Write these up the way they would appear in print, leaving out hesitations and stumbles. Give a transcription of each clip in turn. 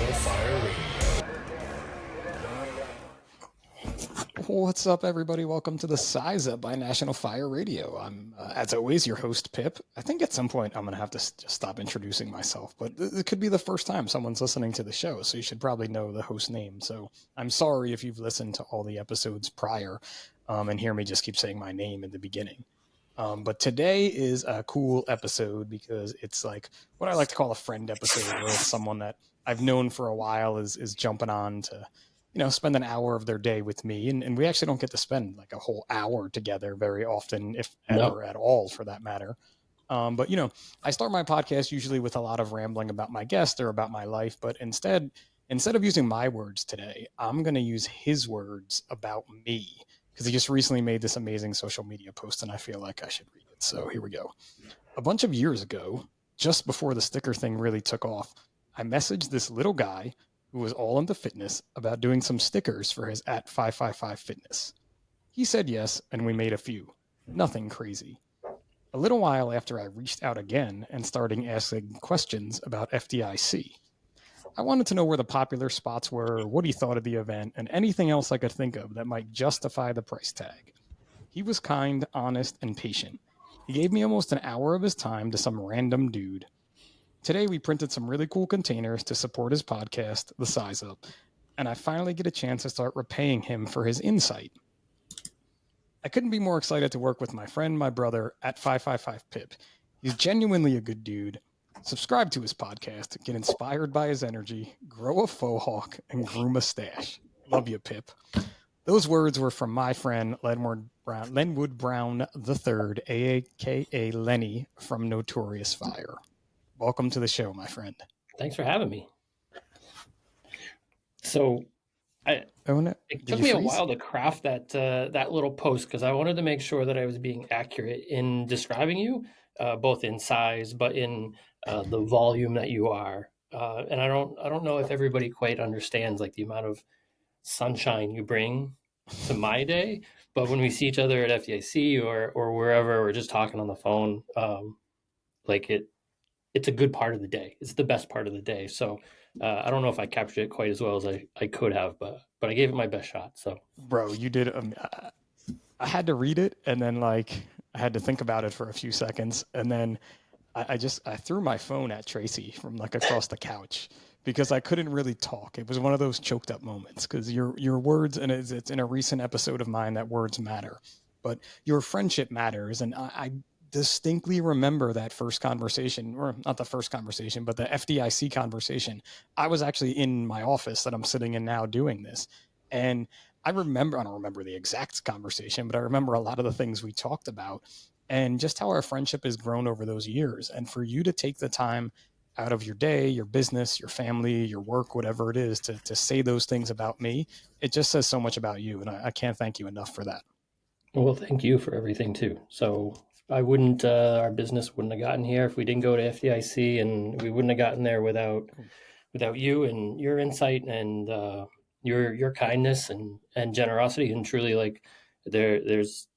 National Fire Radio. What's up, everybody? Welcome to the Size Up by National Fire Radio. I'm, as always, your host, Pip. I think at some point I'm going to have to just stop introducing myself, but it could be the first time someone's listening to the show, so you should probably know the host name. So I'm sorry if you've listened to all the episodes prior and hear me just keep saying my name in the beginning. But today is a cool episode because it's like what I like to call a friend episode, where it's someone that I've known for a while is jumping on to, spend an hour of their day with me. And we actually don't get to spend like a whole hour together very often, if No. ever at all, for that matter. But I start my podcast usually with a lot of rambling about my guest or about my life. But instead of using my words today, I'm going to use his words about me, because he just recently made this amazing social media post and I feel like I should read it. So here we go. A bunch of years ago, just before the sticker thing really took off, I messaged this little guy who was all into fitness about doing some stickers for his at 555 fitness. He said yes, and we made a few. Nothing crazy. A little while after, I reached out again and started asking questions about FDIC. I wanted to know where the popular spots were, what he thought of the event, and anything else I could think of that might justify the price tag. He was kind, honest, and patient. He gave me almost an hour of his time to some random dude. Today, we printed some really cool containers to support his podcast, The Size Up, and I finally get a chance to start repaying him for his insight. I couldn't be more excited to work with my friend, my brother, at 555 Pip. He's genuinely a good dude. Subscribe to his podcast, get inspired by his energy, grow a faux hawk, and groom a stash. Love you, Pip. Those words were from my friend Lenwood Brown III, a.k.a. Lenny from Notorious Fire. Welcome to the show, my friend. Thanks for having me. So, it took me a while to craft that little post because I wanted to make sure that I was being accurate in describing you, both in size, but in the volume that you are. And I don't know if everybody quite understands like the amount of sunshine you bring to my day. But when we see each other at FDIC or wherever, we're just talking on the phone, it's a good part of the day. It's the best part of the day. So I don't know if I captured it quite as well as I could have, but I gave it my best shot. So, bro, you did. I had to read it, and then I had to think about it for a few seconds, and then I threw my phone at Tracy from across the couch because I couldn't really talk. It was one of those choked up moments because your words, and it's in a recent episode of mine that words matter, but your friendship matters, and I distinctly remember that first conversation, or not the first conversation, but the FDIC conversation. I was actually in my office that I'm sitting in now doing this. And I don't remember the exact conversation, but I remember a lot of the things we talked about and just how our friendship has grown over those years. And for you to take the time out of your day, your business, your family, your work, whatever it is, to say those things about me, it just says so much about you. And I can't thank you enough for that. Well, thank you for everything too. So our business wouldn't have gotten here if we didn't go to FDIC, and we wouldn't have gotten there without you and your insight and your kindness and generosity. And truly, there is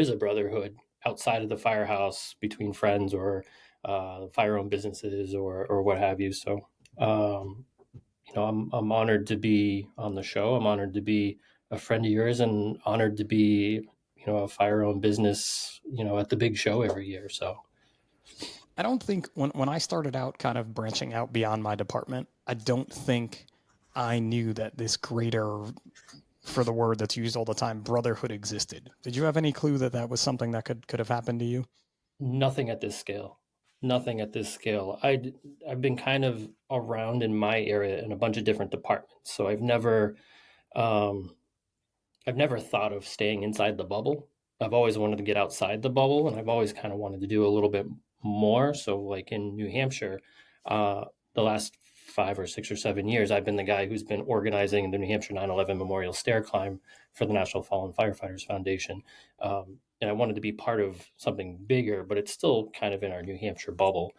a brotherhood outside of the firehouse between friends or fire-owned businesses or what have you. So, I'm honored to be on the show. I'm honored to be a friend of yours, and honored to be a fire-owned business at the big show every year. So I don't think when I started out kind of branching out beyond my department, I don't think I knew that this greater, for the word that's used all the time, brotherhood existed. Did you have any clue that was something that could have happened to you? Nothing at this scale. Nothing at this scale. I've been kind of around in my area in a bunch of different departments, so I've never thought of staying inside the bubble. I've always wanted to get outside the bubble, and I've always kind of wanted to do a little bit more. So, like in New Hampshire, the last 5 or 6 or 7 years, I've been the guy who's been organizing the New Hampshire 9/11 Memorial Stair Climb for the National Fallen Firefighters Foundation. And I wanted to be part of something bigger, but it's still kind of in our New Hampshire bubble.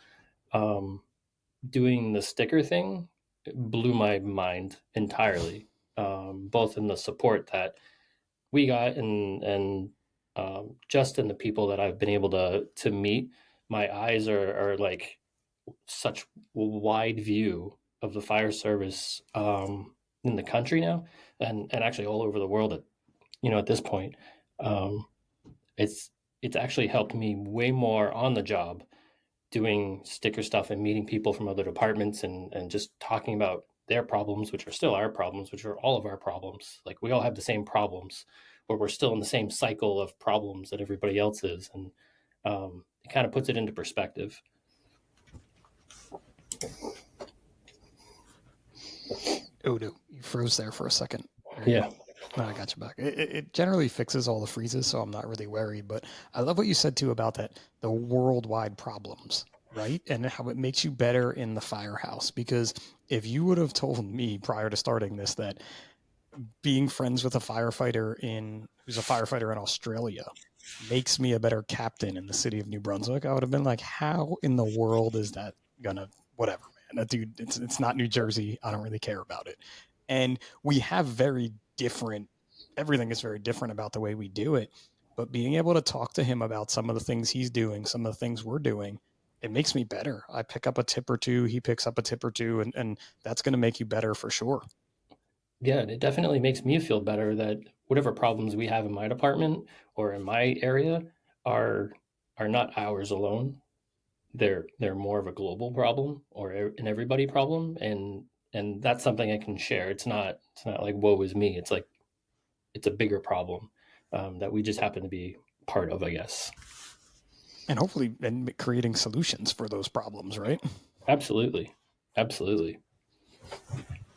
Doing the sticker thing blew my mind entirely, both in the support that we got and just in the people that I've been able to meet. My eyes are like such wide view of the fire service in the country now, and actually all over the world at at this point. Um, it's it's actually helped me way more on the job doing sticker stuff and meeting people from other departments and just talking about their problems, which are still our problems, which are all of our problems. Like we all have the same problems, but we're still in the same cycle of problems that everybody else is, and it kind of puts it into perspective. Oh no, you froze there for a second. There you go. Yeah, No, I got you back. It generally fixes all the freezes, so I'm not really worried. But I love what you said too about that the worldwide problems, right? And how it makes you better in the firehouse. Because if you would have told me prior to starting this that being friends with a firefighter in who's a firefighter in Australia makes me a better captain in the city of New Brunswick, I would have been like, how in the world is that gonna whatever, man? That dude, it's not New Jersey. I don't really care about it. And we have very different everything is very different about the way we do it. But being able to talk to him about some of the things he's doing, some of the things we're doing, it makes me better. I pick up a tip or two, he picks up a tip or two, and that's gonna make you better for sure. yeah, and it definitely makes me feel better that whatever problems we have in my department or in my area are are not ours alone. They're more of a global problem or an everybody problem, and that's something I can share. It's not like woe is me. It's like it's a bigger problem that we just happen to be part of, I guess. And hopefully and creating solutions for those problems, right? Absolutely, absolutely.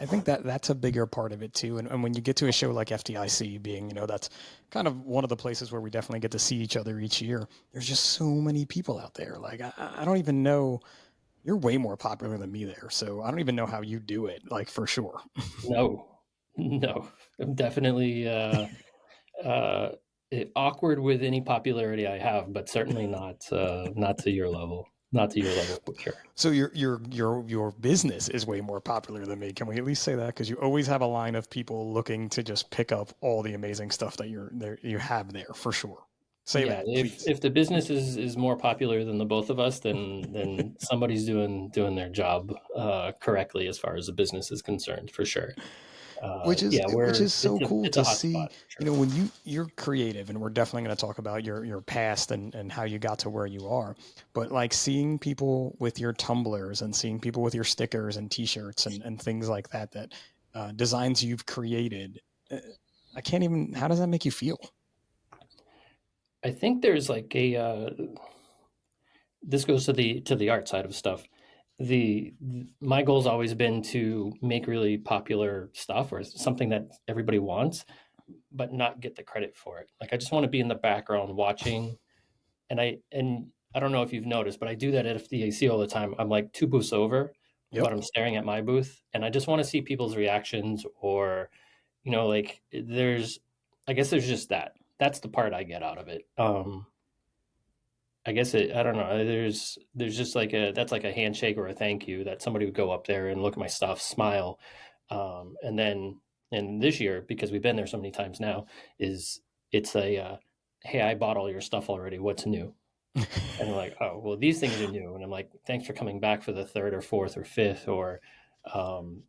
I think that that's a bigger part of it too. And when you get to a show like FDIC, being, that's kind of one of the places where we definitely get to see each other each year. There's just so many people out there. Like, I don't even know. You're way more popular than me there. So I don't even know how you do it, like, for sure. No, no, I'm definitely uh, awkward with any popularity I have, but certainly not to your level. Not to your level for sure. So your business is way more popular than me. Can we at least say that? Because you always have a line of people looking to just pick up all the amazing stuff that you have there for sure. Say Yeah, that, if please. if the business is more popular than the both of us, then somebody's doing their job correctly as far as the business is concerned, for sure. Yeah, Which is so cool it's a to hot see. spot for sure. When you're creative, and we're definitely going to talk about your past and how you got to where you are. But like seeing people with your tumblers and seeing people with your stickers and T-shirts and things like that, designs you've created. uh, I can't even. How does that make you feel? I think there's like a this goes to the art side of stuff. My goal's always been to make really popular stuff or something that everybody wants, but not get the credit for it. Like I just want to be in the background watching, and I don't know if you've noticed, but I do that at FDAC all the time. I'm like two booths over, Yep. but I'm staring at my booth, and I just want to see people's reactions, or like I guess there's just that. That's the part I get out of it. I guess I don't know. There's just like that's like a handshake or a thank you that somebody would go up there and look at my stuff, smile, and then and this year because we've been there so many times now is it's a hey, I bought all your stuff already. What's new? And they're like, oh, well, these things are new. And I'm like, thanks for coming back for the third or fourth or fifth. Or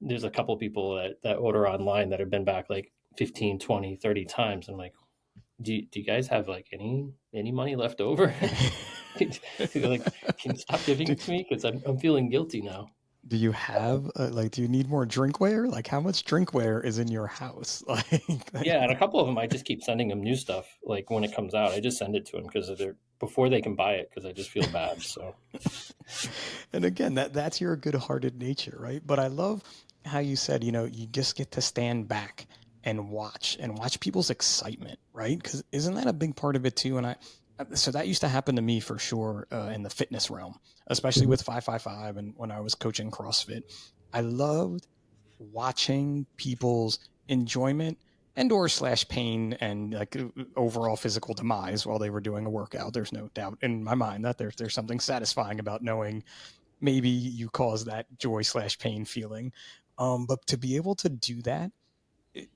there's a couple people that order online that have been back like 15, 20, 30 times. I'm like, do you guys have like any money left over? Like, can you stop giving do, it to me? Because I'm feeling guilty now. do you have like? Do you need more drinkware? Like, how much drinkware is in your house? Yeah, and a couple of them, I just keep sending them new stuff. Like when it comes out, I just send it to them because they're before they can buy it because I just feel bad. So And again, that's your good-hearted nature, right? But I love how you said, you just get to stand back and watch people's excitement, right? Because isn't that a big part of it too? And so that used to happen to me for sure in the fitness realm, especially mhm. with 555 and when I was coaching CrossFit. I loved watching people's enjoyment and or slash pain and like overall physical demise while they were doing a workout. There's no doubt in my mind that there's something satisfying about knowing maybe you cause that joy slash pain feeling. But to be able to do that,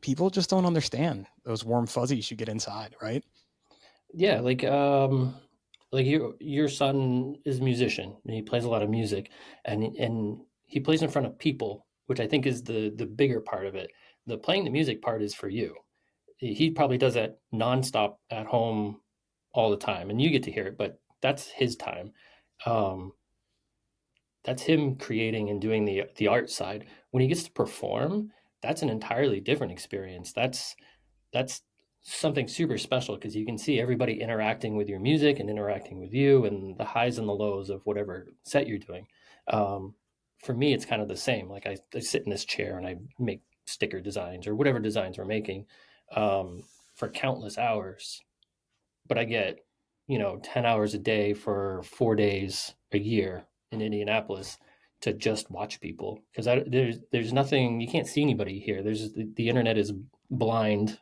people just don't understand those warm fuzzies you get inside, right? Yeah, like your son is a musician and he plays a lot of music and he plays in front of people which I think is the bigger part of it. The playing the music part is for you. He probably does that nonstop at home all the time, and you get to hear it, but that's his time. Um, that's him creating and doing the art side. When he gets to perform, that's an entirely different experience. That's something super special because you can see everybody interacting with your music and interacting with you and the highs and the lows of whatever set you're doing. Um, for me, it's kind of the same. Like I sit in this chair and I make sticker designs or whatever designs we're making for countless hours, but I get 10 hours a day for 4 days a year in Indianapolis to just watch people because there's nothing, you can't see anybody here. There's the internet is blind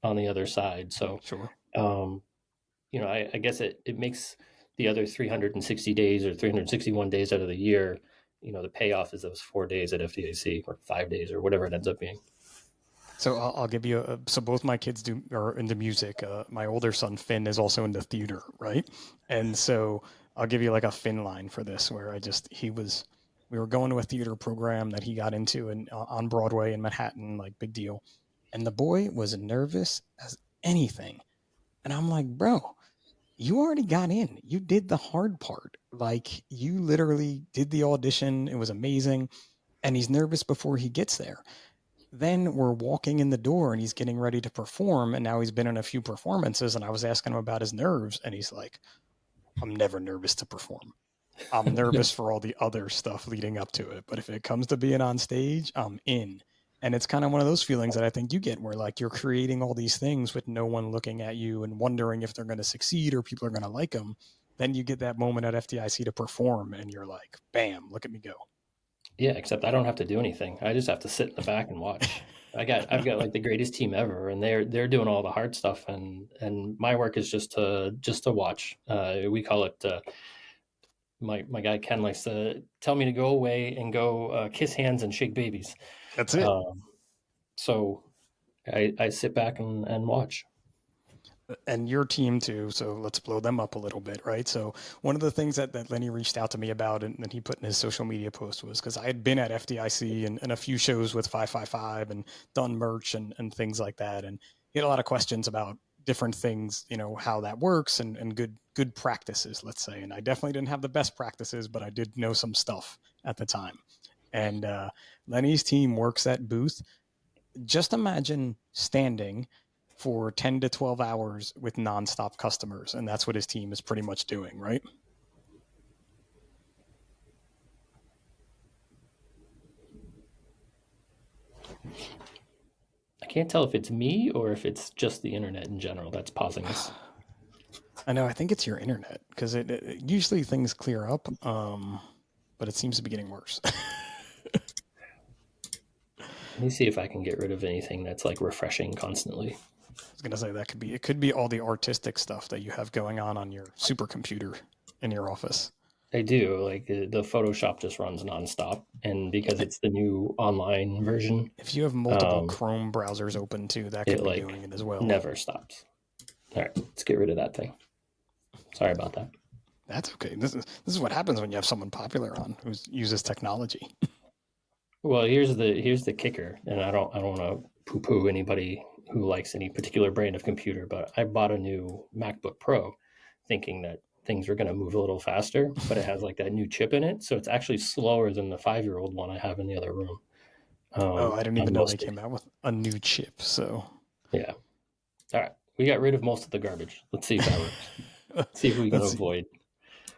on the other side. So, Sure. um, I guess it makes the other 360 days or 361 days out of the year, the payoff is those 4 days at FDIC or 5 days or whatever it ends up being. So I'll give you so both my kids are into music. My older son Finn is also into theater, right? And so I'll give you like a Finn line for this, where we were going to a theater program that he got into on Broadway in Manhattan, like big deal. And the boy was nervous as anything, and I'm like, bro, you already got in. You did the hard part. Like you literally did the audition. It was amazing, and he's nervous before he gets there. Then we're walking in the door and he's getting ready to perform. And now he's been in a few performances. And I was asking him about his nerves. And he's like, I'm never nervous to perform. I'm nervous for all the other stuff leading up to it. But if it comes to being on stage, I'm in. And it's kind of one of those feelings that I think you get where like you're creating all these things with no one looking at you and wondering if they're going to succeed or people are going to like them. Then you get that moment at FDIC to perform and you're like, bam, look at me go. Yeah, except I don't have to do anything. I just have to sit in the back and watch. I've got like the greatest team ever, and they're doing all the hard stuff, and my work is just to watch. We call it. My guy Ken likes to tell me to go away and go kiss hands and shake babies. That's it. Um, so I sit back and watch. And your team too. So let's blow them up a little bit, right? So one of the things that Lenny reached out to me about and that he put in his social media post was because I had been at FDIC and a few shows with 555 and done merch and things like that. And he had a lot of questions about different things, how that works and good practices, let's say. And I definitely didn't have the best practices, but I did know some stuff at the time. And Lenny's team works that booth. Just imagine standing for 10 to 12 hours with nonstop customers. And that's what his team is pretty much doing, right? I can't tell if it's me or if it's just the internet in general that's pausing us. I know. I think it's your internet because usually things clear up, but it seems to be getting worse. Let me see if I can get rid of anything that's like refreshing constantly. I was gonna say it could be all the artistic stuff that you have going on your supercomputer in your office. I do like the Photoshop just runs nonstop, and because it's the new online version, If you have multiple um, Chrome browsers open too, that it could be like doing it as well. never stops. All right, let's get rid of that thing. Sorry about that. That's okay. This is what happens when you have someone popular on who uses technology. Well, here's the kicker, and I don't want to poo-poo anybody who likes any particular brand of computer, but I bought a new MacBook Pro, thinking that things were going to move a little faster, but it has like that new chip in it, so it's actually slower than the 5-year-old one I have in the other room. Oh, I didn't even On know they most, came out with a new chip. So yeah. All right, we got rid of most of the garbage. Let's see if that works. See if we can let's see. avoid.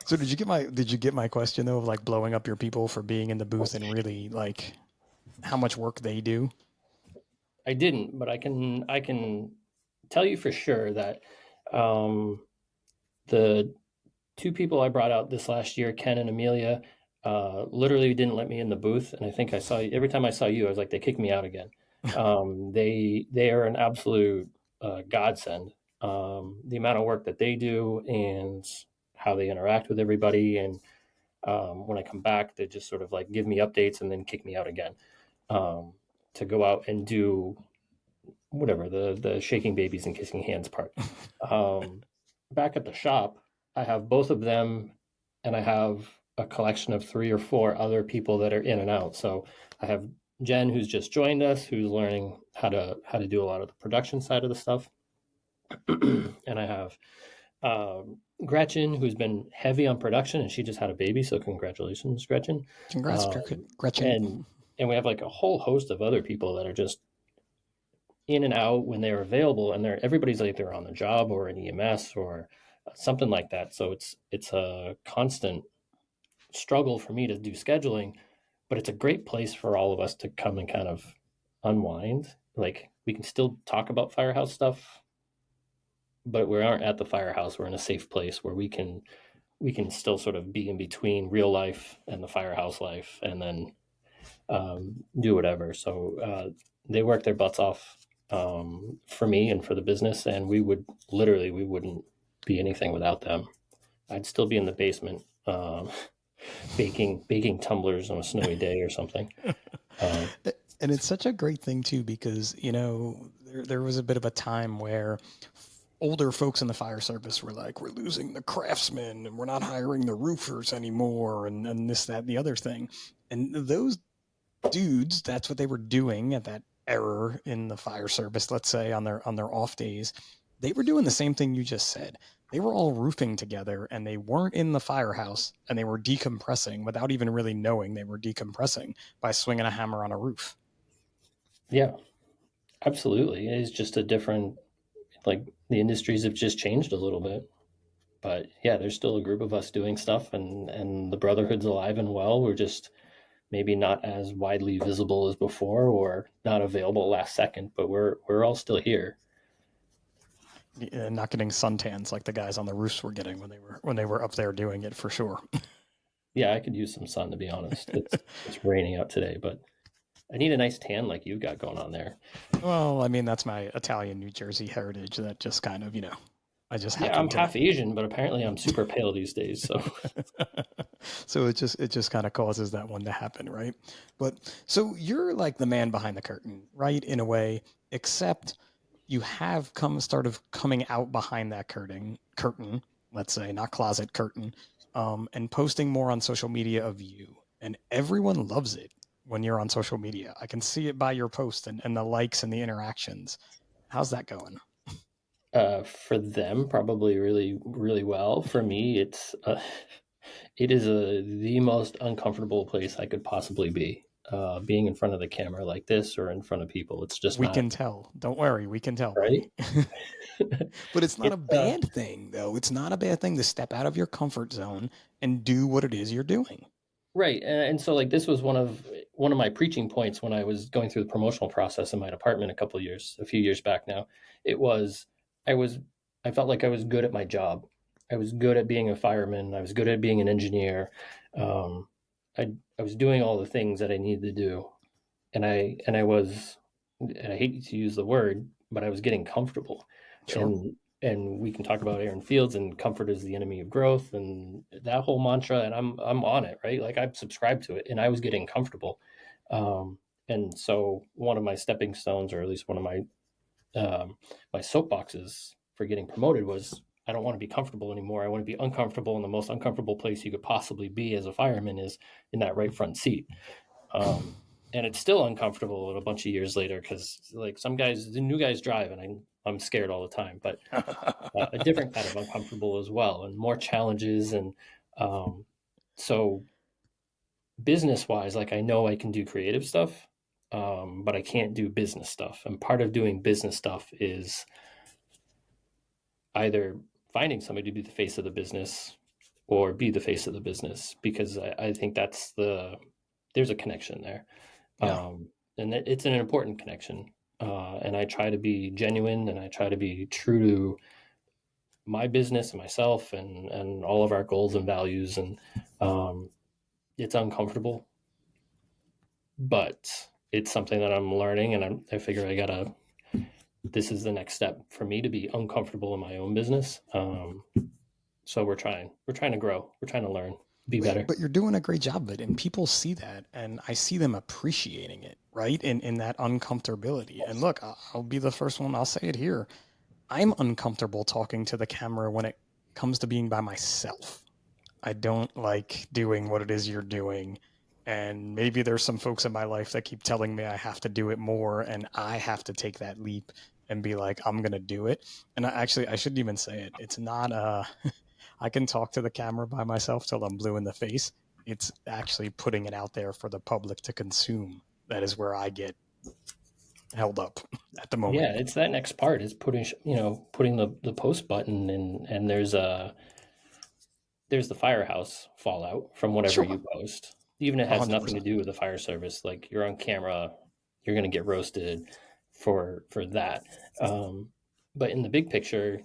So did you get my question though of like blowing up your people for being in the booth and really like how much work they do? I didn't, but I can tell you for sure that um, the two people I brought out this last year, Ken and Amelia, literally didn't let me in the booth. And I think I saw every time I saw you, I was like, they kicked me out again. They are an absolute godsend. The amount of work that they do and how they interact with everybody, and when I come back, they just sort of like give me updates and then kick me out again um, to go out and do whatever the shaking babies and kissing hands part. Um, Back at the shop, I have both of them, and I have a collection of 3 or 4 other people that are in and out. So I have Jen, who's just joined us, who's learning how to do a lot of the production side of the stuff, and I have Gretchen, who's been heavy on production, and she just had a baby, so congratulations, Gretchen. Congrats, Um, Gretchen. and we have like a whole host of other people that are just in and out when they're available, and everybody's either on the job or in EMS or something like that. So it's a constant struggle for me to do scheduling, but it's a great place for all of us to come and kind of unwind. Like we can still talk about firehouse stuff, but we aren't at the firehouse. We're in a safe place where we can still sort of be in between real life and the firehouse life, and then do whatever. So they work their butts off for me and for the business, and we wouldn't be anything without them. I'd still be in the basement baking tumblers on a snowy day or something. Um, And it's such a great thing too, because there was a bit of a time where older folks in the fire service were like, we're losing the craftsmen and we're not hiring the roofers anymore, and this, that, and the other thing. And those dudes, that's what they were doing at that era in the fire service, let's say on their off days. They were doing the same thing you just said. They were all roofing together and they weren't in the firehouse, and they were decompressing without even really knowing they were decompressing by swinging a hammer on a roof. yeah, absolutely. It's just a different, like the industries have just changed a little bit. But yeah, there's still a group of us doing stuff, and the brotherhood's alive and well. We're just maybe not as widely visible as before, or not available last second, but we're all still here. Not getting suntans like the guys on the roofs were getting when they were up there doing it, for sure. Yeah, I could use some sun, to be honest. It's raining out today, but I need a nice tan like you've got going on there. Well, I mean, that's my Italian New Jersey heritage that just kind of, I just Yeah, I'm happen to. half Asian, but apparently I'm super pale these days. So So it just kind of causes that one to happen, right? But so you're like the man behind the curtain, right? In a way, except you have come sort of coming out behind that curtain, let's say, not closet curtain, and posting more on social media of you. And everyone loves it when you're on social media. I can see it by your post and the likes and the interactions. How's that going? for them, probably really, really well. For me, it is the most uncomfortable place I could possibly be. Being in front of the camera like this or in front of people, it's just We not can tell. Don't worry, we can tell, right. buddy. But it's not a It's bad thing, though. It's not a bad thing to step out of your comfort zone and do what it is you're doing. right, and so like this was one of my preaching points when I was going through the promotional process in my department a few years back now. It was I was I felt like I was good at my job. I was good at being a fireman. I was good at being an engineer. Um, I was doing all the things that I needed to do, and I was, and I hate to use the word, but I was getting comfortable, Sure. and we can talk about Aaron Fields and comfort is the enemy of growth and that whole mantra, and I'm on it, right? Like I've subscribed to it, and I was getting comfortable, and so one of my stepping stones, or at least one of my soapboxes for getting promoted was I don't want to be comfortable anymore. I want to be uncomfortable, and the most uncomfortable place you could possibly be as a fireman is in that right front seat. Um, and it's still uncomfortable a bunch of years later because like some guys, the new guys drive, and I'm scared all the time. But a different kind of uncomfortable as well, and more challenges. And um, so business wise, like I know I can do creative stuff, but I can't do business stuff. And part of doing business stuff is either finding somebody to be the face of the business or be the face of the business, because I think there's a connection there. Yeah. And it's an important connection. And I try to be genuine, and I try to be true to my business and myself, and all of our goals and values. And um, it's uncomfortable, but it's something that I'm learning, and I figure this is the next step for me to be uncomfortable in my own business. So we're trying to grow, we're trying to learn, be better. But you're doing a great job of it, and people see that, and I see them appreciating it, right? In that uncomfortability. And look, I'll be the first one. I'll say it here. I'm uncomfortable talking to the camera when it comes to being by myself. I don't like doing what it is you're doing And maybe there's some folks in my life that keep telling me I have to do it more, and I have to take that leap and be like, I'm gonna do it. And I shouldn't even say it. It's not I can talk to the camera by myself till I'm blue in the face. It's actually putting it out there for the public to consume. That is where I get held up at the moment. Yeah, it's that next part is putting putting the post button, and there's the firehouse fallout from whatever Sure, you post. Even it has nothing to 100%. do with the fire service. Like you're on camera, you're going to get roasted for that. Um, but in the big picture,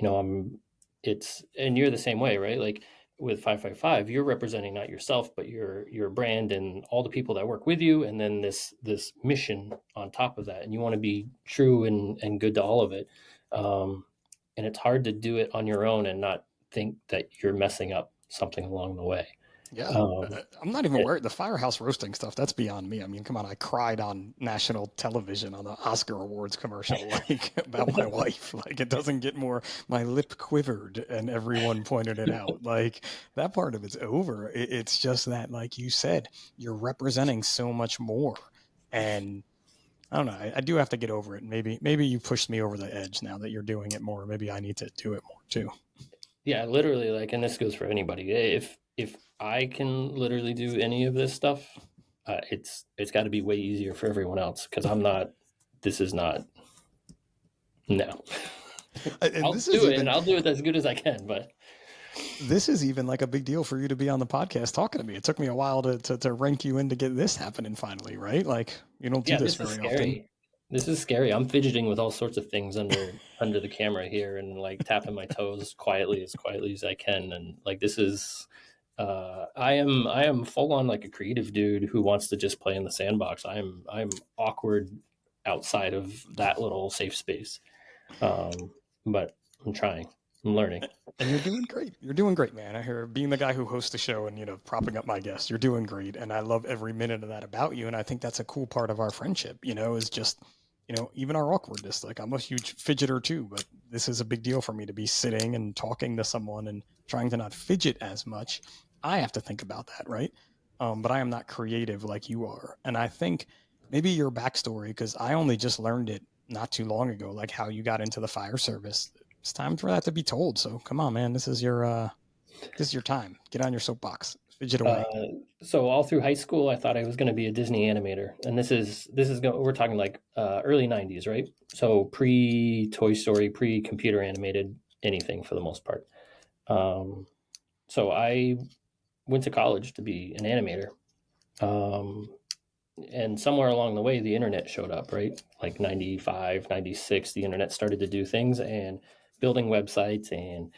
I'm it's and you're the same way, right? Like with 555, you're representing not yourself, but your brand and all the people that work with you, and then this mission on top of that. And you want to be true and good to all of it. Um, and it's hard to do it on your own and not think that you're messing up something along the way. Yeah. Um, I'm not even it, worried. The firehouse roasting stuff, that's beyond me. I mean, come on, I cried on national television on the Oscar Awards commercial, like about my wife. Like, it doesn't get more, my lip quivered and everyone pointed it out. Like, that part of it's over. It's just that, like you said, you're representing so much more. And I don't know, I do have to get over it. Maybe you pushed me over the edge now that you're doing it more. Maybe I need to do it more too. yeah, literally, like, and this goes for anybody. If I can literally do any of this stuff, it's got to be way easier for everyone else because I'm not. This is not. No, And I'll this is do it, and even I'll do it as good as I can. But this is even like a big deal for you to be on the podcast talking to me. It took me a while to rank you in to get this happening finally, right? Like, you don't do yeah, this this is very often. scary. This is scary. I'm fidgeting with all sorts of things under the camera here, and like tapping my toes quietly as I can, and like this is. I am full on like a creative dude who wants to just play in the sandbox. I'm awkward outside of that little safe space, but I'm trying. I'm learning. And you're doing great. You're doing great, man. I hear being the guy who hosts the show and, propping up my guests, you're doing great. And I love every minute of that about you. And I think that's a cool part of our friendship, is just, even our awkwardness. Like, I'm a huge fidgeter too, but this is a big deal for me to be sitting and talking to someone and trying to not fidget as much. I have to think about that, right? But I am not creative like you are. And I think maybe your backstory, because I only just learned it not too long ago, like how you got into the fire service. It's time for that to be told. So come on, man. This is your time. Get on your soapbox. Fidget Uh, away. so all through high school, I thought I was going to be a Disney animator, and we're talking like early '90s, right? So pre Toy Story, pre computer animated anything for the most part. Um, so I went to college to be an animator. Um, and somewhere along the way, the internet showed up, right? Like 95, 96, the internet started to do things and building websites and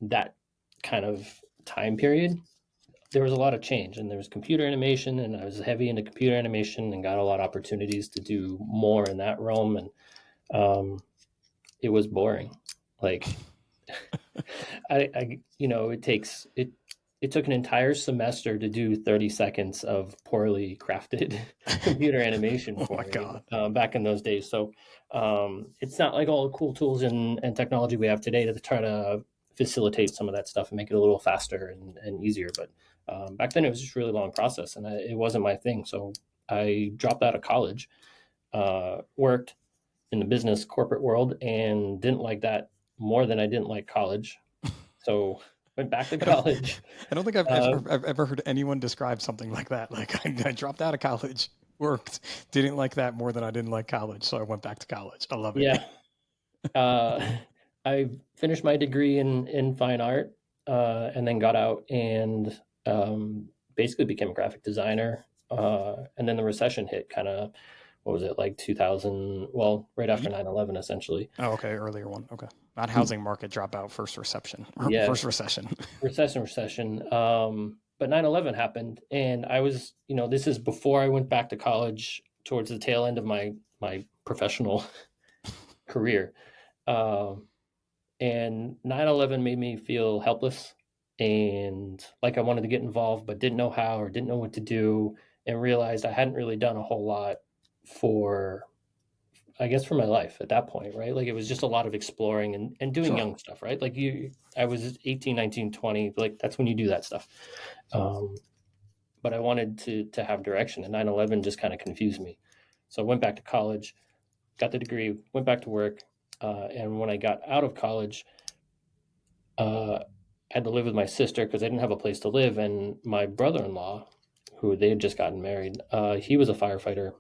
that kind of time period. There was a lot of change and there was computer animation, and I was heavy into computer animation and got a lot of opportunities to do more in that realm. And it was boring. Like it took an entire semester to do 30 seconds of poorly crafted computer animation Oh for my me god. back in those days. So it's not like all the cool tools and technology we have today to try to facilitate some of that stuff and make it a little faster and easier. But back then it was just a really long process, and it wasn't my thing. So I dropped out of college, worked in the business corporate world, and didn't like that more than I didn't like college. So went back to I don't college. I don't think I've Uh, ever I've ever heard anyone describe something like that. Like, I dropped out of college, worked, didn't like that more than I didn't like college, so I went back to college. I love it. yeah, uh, I finished my degree in fine art, and then got out and basically became a graphic designer. And then the recession hit, kind of, what was it, like 2000? Well, right after 8? 9/11, essentially. Oh, okay, earlier one. Okay. Not housing market dropout, first reception. Yeah, First recession. recession. But 9/11 happened, and I was, this is before I went back to college towards the tail end of my professional career. Um, and 9/11 made me feel helpless and like I wanted to get involved, but didn't know how or didn't know what to do, and realized I hadn't really done a whole lot for, I guess, for my life at that point, right? Like it was just a lot of exploring and doing Sure. young stuff, right? Like I was 18, 19, 20, like that's when you do that stuff. Um, but I wanted to have direction, and 9/11 just kind of confused me. So I went back to college, got the degree, went back to work, and when I got out of college, I had to live with my sister because I didn't have a place to live, and my brother-in-law, who they had just gotten married, he was a firefighter,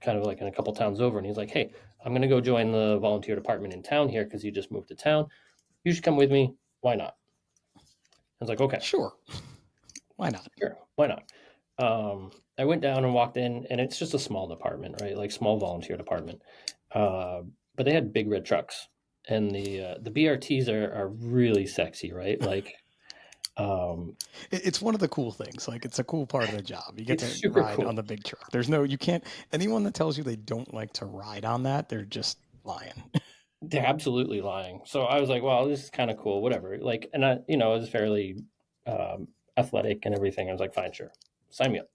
kind of like in a couple towns over, and he's like, "Hey, I'm gonna go join the volunteer department in town here because you just moved to town. You should come with me. Why not?" I was like, "Okay, Sure, why not? sure, why not?" I went down and walked in, and it's just a small department, right? Like small volunteer department. Uh, but they had big red trucks, and the BRTs are really sexy, right? Like, um, It's one of the cool things. Like it's a cool part of the job. You get it's to super ride on cool. the big truck. There's no you can't anyone that tells you they don't like to ride on that, they're just lying. They're absolutely lying. So I was like, "Well, this is kind of cool, whatever." Like, and I was fairly athletic and everything. I was like, "Fine, sure, sign me up."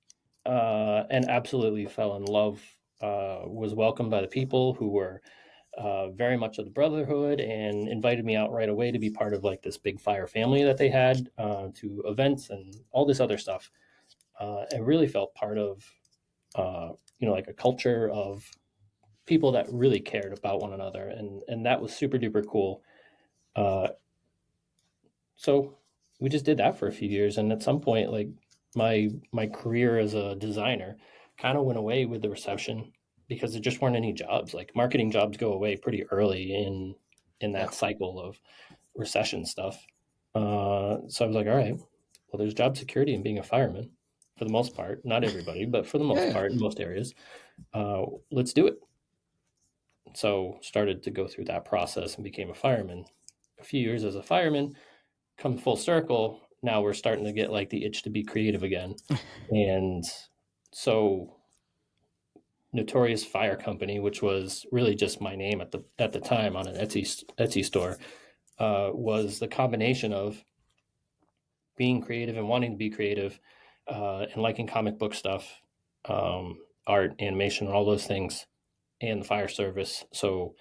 And absolutely fell in love. Was welcomed by the people who were very much of the brotherhood and invited me out right away to be part of like this big fire family that they had, to events and all this other stuff. And really felt part of like a culture of people that really cared about one another, and that was super duper cool. Uh, so we just did that for a few years, and at some point, like my career as a designer kind of went away with the recession because there just weren't any jobs. Like marketing jobs go away pretty early in Yeah. that cycle of recession stuff. So I was like, all right, well, there's job security in being a fireman for the most part. Not everybody, but for the Yeah, most yeah. part, in most areas. Let's do it. So started to go through that process and became a fireman. A few years as a fireman, come full circle. Now we're starting to get like the itch to be creative again, and so Notorious Fire Company, which was really just my name at the time on an Etsy store, was the combination of being creative and wanting to be creative, and liking comic book stuff, art, animation, and all those things, and the fire service. So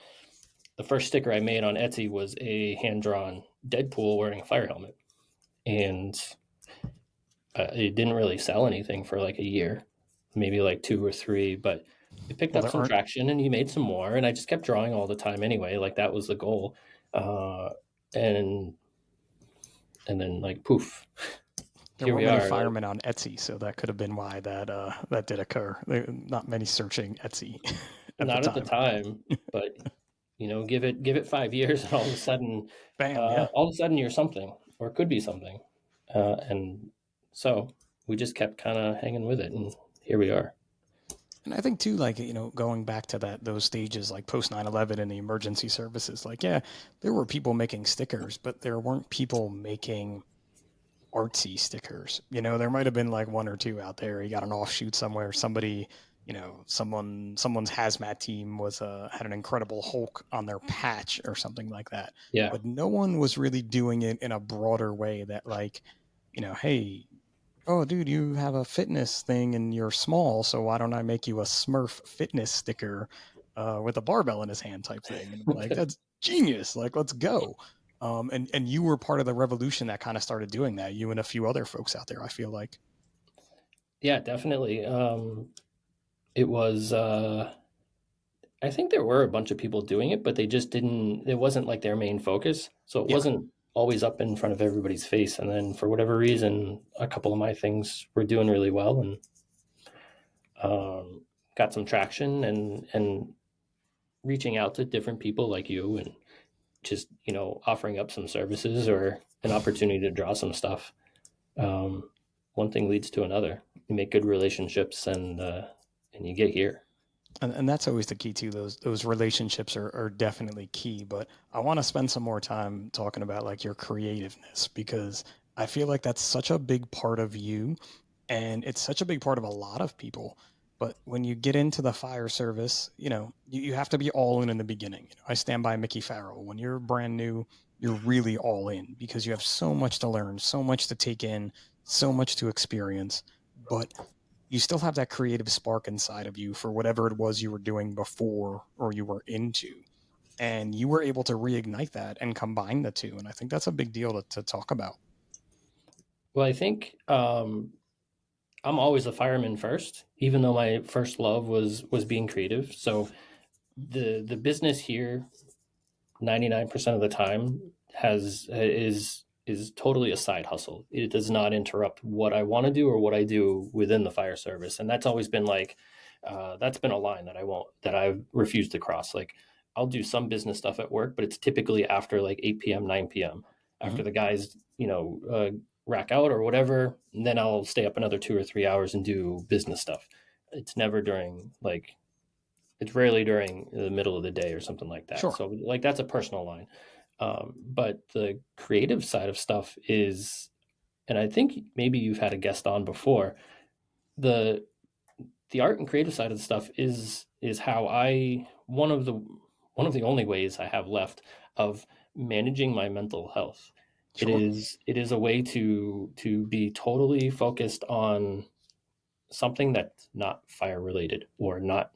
the first sticker I made on Etsy was a hand drawn Deadpool wearing a fire helmet, and it didn't really sell anything for like a year, maybe like two or three, but it picked Well, up there some aren't traction and you made some more. And I just kept drawing all the time anyway. Like that was the goal. Uh, and and then like poof, there here weren't we many are. Like firemen on Etsy, so that could have been why that did occur. Not many searching Etsy at the not at the time. time, but give it 5 years, and Bam, yeah. all of a sudden you're something, or it could be something. And so we just kept kind of hanging with it, and here we are. And I think too, like, going back to those stages, like post 9/11 and the emergency services, like, yeah, there were people making stickers, but there weren't people making artsy stickers. There might have been like one or two out there. You got an offshoot somewhere. Somebody, someone's hazmat team had an Incredible Hulk on their patch or something like that. Yeah. But no one was really doing it in a broader way that, like, hey, oh, dude, you have a fitness thing and you're small, so why don't I make you a Smurf fitness sticker with a barbell in his hand type thing? And be like, that's genius. Like, let's go. And you were part of the revolution that kind of started doing that. You and a few other folks out there, I feel like. Yeah, definitely. It was. I think there were a bunch of people doing it, but they just didn't. It wasn't like their main focus, so it Yeah. wasn't always up in front of everybody's face. And then for whatever reason, a couple of my things were doing really well, and got some traction, and reaching out to different people like you, and just offering up some services or an opportunity to draw some stuff. Um, One thing leads to another. You make good relationships, and you get here. And that's always the key too. Those relationships are definitely key. But I want to spend some more time talking about like your creativeness because I feel like that's such a big part of you, and it's such a big part of a lot of people. But when you get into the fire service, you have to be all in the beginning. I stand by Mickey Farrell. When you're brand new, you're really all in because you have so much to learn, so much to take in, so much to experience. But you still have that creative spark inside of you for whatever it was you were doing before or you were into. And you were able to reignite that and combine the two. And I think that's a big deal to talk about. Well, I think I'm always a fireman first, even though my first love was being creative. So the business here 99% of the time has is totally a side hustle. It does not interrupt what I want to do or what I do within the fire service, and that's always been like that's been a line that I won't that I've refused to cross. Like I'll do some business stuff at work, but it's typically after like 8 p.m., 9 p.m. Hmm. after the guys rack out or whatever, and then I'll stay up another 2 or 3 hours and do business stuff. It's never during like it's rarely during the middle of the day or something like that. Sure. So like that's a personal line. But the creative side of stuff is, and I think maybe you've had a guest on before. The the art and creative side of the stuff is how I one of the only ways I have left of managing my mental health. Sure. It is a way to be totally focused on something that's not fire related or not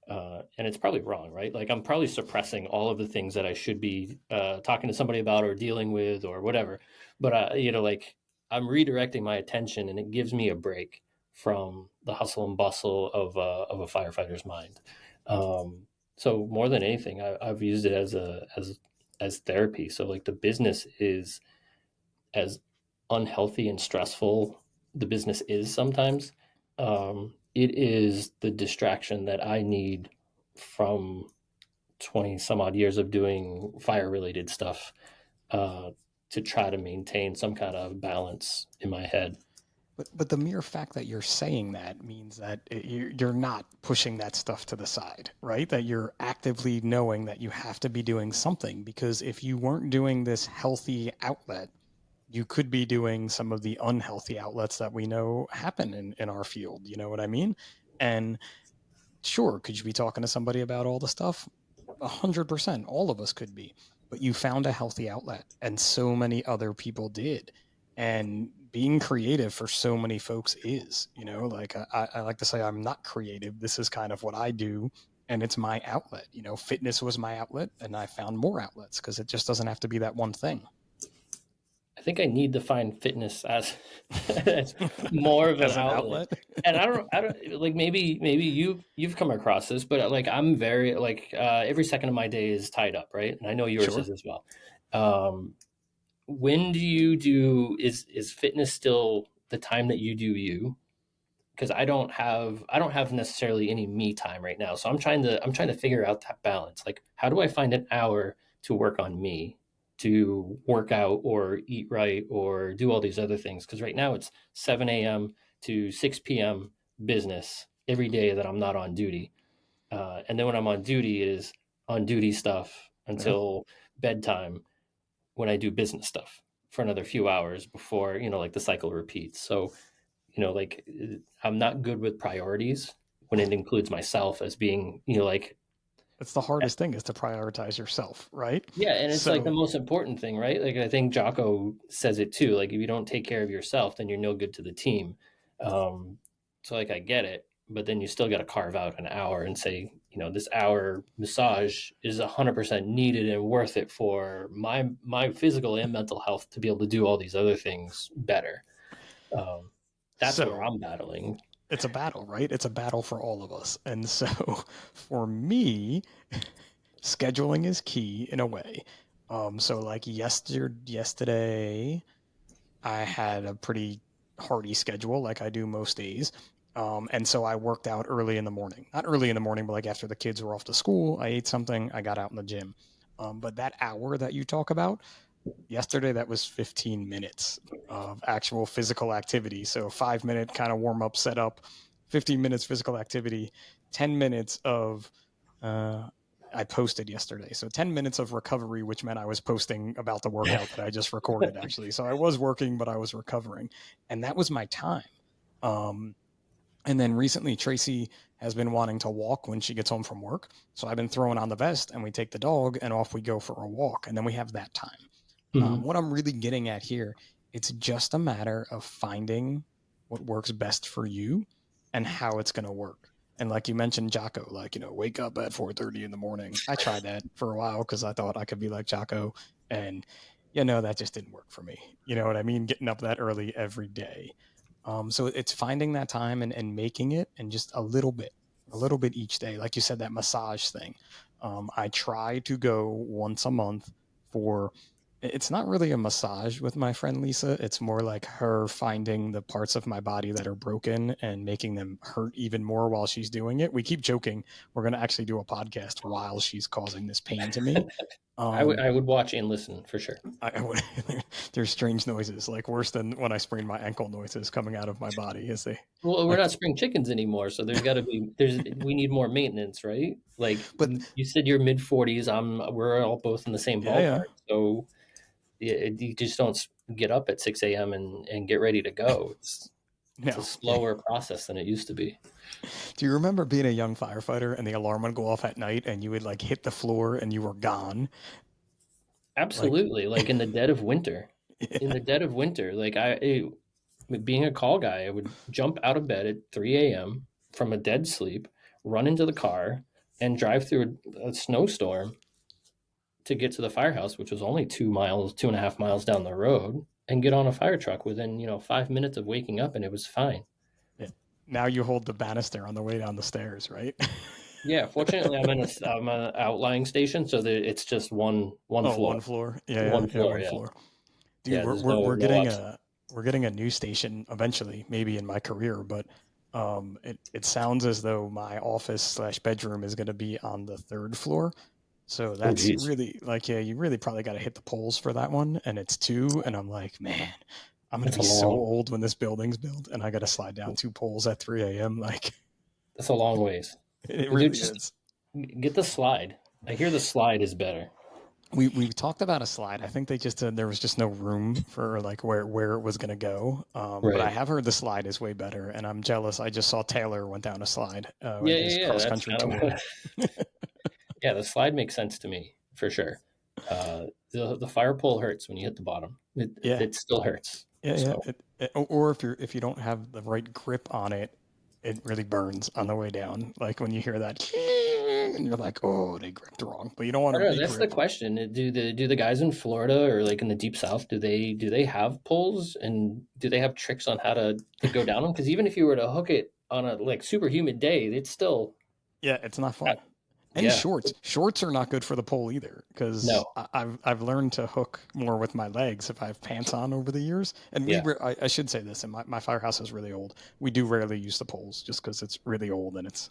and it's probably wrong, right? Like I'm probably suppressing all of the things that I should be talking to somebody about or dealing with or whatever. But like I'm redirecting my attention, and it gives me a break from the hustle and bustle of a firefighter's mind. So more than anything, I've used it as therapy. So like the business is as unhealthy and stressful the business is sometimes, it is the distraction that I need from 20 some odd years of doing fire related stuff uh, to try to maintain some kind of balance in my head. But the mere fact that you're saying that means that you're not pushing that stuff to the side, right? That you're actively knowing that you have to be doing something, because if you weren't doing this healthy outlet, you could be doing some of the unhealthy outlets that we know happen in our field. You know what I mean? And sure, could you be talking to somebody about all the stuff? 100%. All of us could be. But you found a healthy outlet, and so many other people did. And being creative for so many folks is, like I like to say, I'm not creative. This is kind of what I do, and it's my outlet. Fitness was my outlet, and I found more outlets because it just doesn't have to be that one thing. I think I need to find fitness as, as more of an As an outlet. outlet. And I don't like maybe you've come across this, but like I'm very like every second of my day is tied up, right? And I know yours Sure. is as well. Um, when do you do is fitness still the time that you do you? Because I don't have necessarily any me time right now. So I'm trying to figure out that balance. Like how do I find an hour to work on me, to work out or eat right or do all these other things? Because right now it's 7 a.m. to 6 p.m. business every day that I'm not on duty. And then when I'm on duty, it is on duty stuff Yeah. until bedtime when I do business stuff for another few hours before, like the cycle repeats. So, like I'm not good with priorities when it includes myself as being, like, It's the hardest thing, is to prioritize yourself, right? yeah. And it's like the So most important thing, right? Like I think Jocko says it too. Like if you don't take care of yourself, then you're no good to the team. Um, so like I get it, but then you still got to carve out an hour and say, this hour massage is 100% needed and worth it for my physical and mental health to be able to do all these other things better. Um, that's where so I'm battling. it's a battle, right? It's a battle for all of us. And so for me, scheduling is key in a way. So like yesterday, I had a pretty hearty schedule, like I do most days. And so I worked out early in the morning. Not early in the morning, but like after the kids were off to school, I ate something, I got out in the gym. But that hour that you talk about, yesterday, that was 15 minutes of actual physical activity. So 5 minute kind of warm up, setup, 15 minutes physical activity, 10 minutes of uh, I posted yesterday. So 10 minutes of recovery, which meant I was posting about the workout that I just recorded, actually. So I was working, but I was recovering. And that was my time. Um, and then recently, Tracy has been wanting to walk when she gets home from work. So I've been throwing on the vest, and we take the dog and off we go for a walk. And then we have that time. Mhm. What I'm really getting at here, it's just a matter of finding what works best for you and how it's going to work. And like you mentioned, Jocko, like, wake up at 4:30 in the morning. I tried that for a while because I thought I could be like Jocko. And, that just didn't work for me. You know what I mean? Getting up that early every day. So it's finding that time and making it, and just a little bit each day. Like you said, that massage thing. I try to go once a month for, it's not really a massage with my friend Lisa. It's more like her finding the parts of my body that are broken and making them hurt even more while she's doing it. We keep joking we're going to actually do a podcast while she's causing this pain to me. Um, I would watch and listen for sure. I would, there's strange noises, like worse than when I sprained my ankle, noises coming out of my body as they Well, we're like, not spring chickens anymore, so there's got to be we need more maintenance, right? Like but you said, you're mid 40s. We're all both in the same yeah, yeah. ballpark, so you just don't get up at 6 a.m. and get ready to go. It's a No. Yeah. slower process than it used to be. Do you remember being a young firefighter and the alarm would go off at night and you would like hit the floor and you were gone? Like, Absolutely, like in the dead of winter. In yeah, the dead of winter, like being a call guy, I would jump out of bed at 3 a.m. from a dead sleep, run into the car, and drive through a snowstorm to get to the firehouse, which was only 2 miles, 2.5 miles down the road, and get on a fire truck within 5 minutes of waking up, and it was fine. yeah. Now you hold the banister on the way down the stairs, right? Yeah, fortunately, I'm an outlying station, so it's just one Oh, floor, one floor. Yeah, yeah, one yeah, floor. one Yeah, floor. Dude, yeah. There's no ups. we're getting a new station eventually, maybe in my career, but it sounds as though my office slash bedroom is going to be on the third floor. So Oh, that's geez, really like, yeah, you really probably got to hit the poles for that one, and it's two, and I'm like, man, I'm gonna that's be a so long old when this building's built, and I got to slide down two poles at 3 a.m. Like, that's a long ways. it Dude, really just is. get the slide. I hear the slide is better. We talked about a slide. I think they just there was just no room for like where it was gonna go. But I Right. have heard the slide is way better, and I'm jealous. I just saw Taylor went down a slide Yeah, in yeah, his yeah. cross That's country kind of tour. yeah. The slide makes sense to me for sure. The fire pole hurts when you hit the bottom. Yeah, It still hurts. yeah, yeah. So Or if you don't have the right grip on it, it really burns on the way down. Like when you hear that, and you're like, oh, they gripped wrong. But you don't want I to don't know. That's the re-grip. question. Do the guys in Florida or like in the deep south do they have poles, and do they have tricks on how to go down them? Because even if you were to hook it on a like super humid day, it's still Yeah, it's not uh, fun. And yeah. shorts are not good for the pole either, because No. I've learned to hook more with my legs if I have pants on over the years. And Yeah. I should say this, and my firehouse is really old. We do rarely use the poles just because it's really old, and it's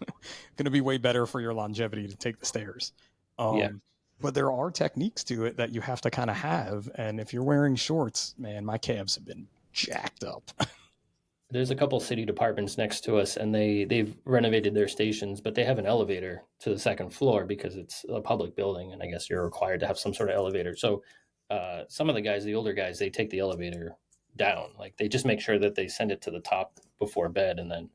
going to be way better for your longevity to take the stairs. Yeah. Um, but there are techniques to it that you have to kind of have, and if you're wearing shorts, man, my calves have been jacked up. There's a couple city departments next to us, and they've renovated their stations, but they have an elevator to the second floor because it's a public building, and I guess you're required to have some sort of elevator. So some of the guys, the older guys, they take the elevator down. Like they just make sure that they send it to the top before bed, and then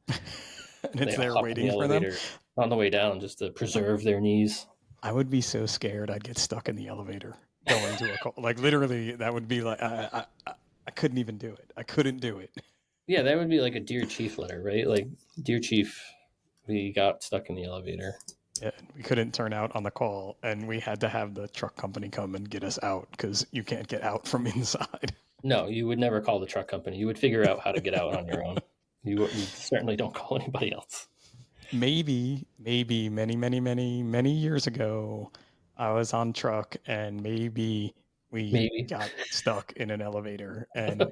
And they it's there hop on the waiting for them. elevator on the way down just to preserve their knees. I would be so scared I'd get stuck in the elevator going to a call. Like literally, that would be like I couldn't even do it. I couldn't do it. Yeah, that would be like a dear chief letter, right? Like, dear chief, we got stuck in the elevator. Yeah, we couldn't turn out on the call, and we had to have the truck company come and get us out because you can't get out from inside. No, you would never call the truck company. You would figure out how to get out on your own. You certainly don't call anybody else. Maybe many years ago, I was on truck, and maybe we Maybe. got stuck in an elevator, and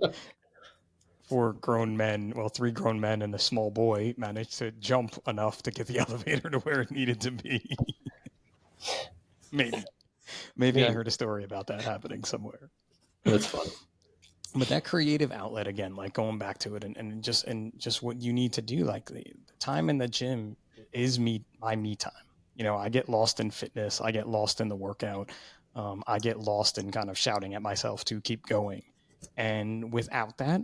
four grown men, well, three grown men and a small boy managed to jump enough to get the elevator to where it needed to be. Maybe. Maybe I Maybe. heard a story about that happening somewhere. That's funny. But that creative outlet again, like going back to it and just what you need to do, like the time in the gym is my me time. You know, I get lost in fitness, I get lost in the workout, I get lost in kind of shouting at myself to keep going. And without that,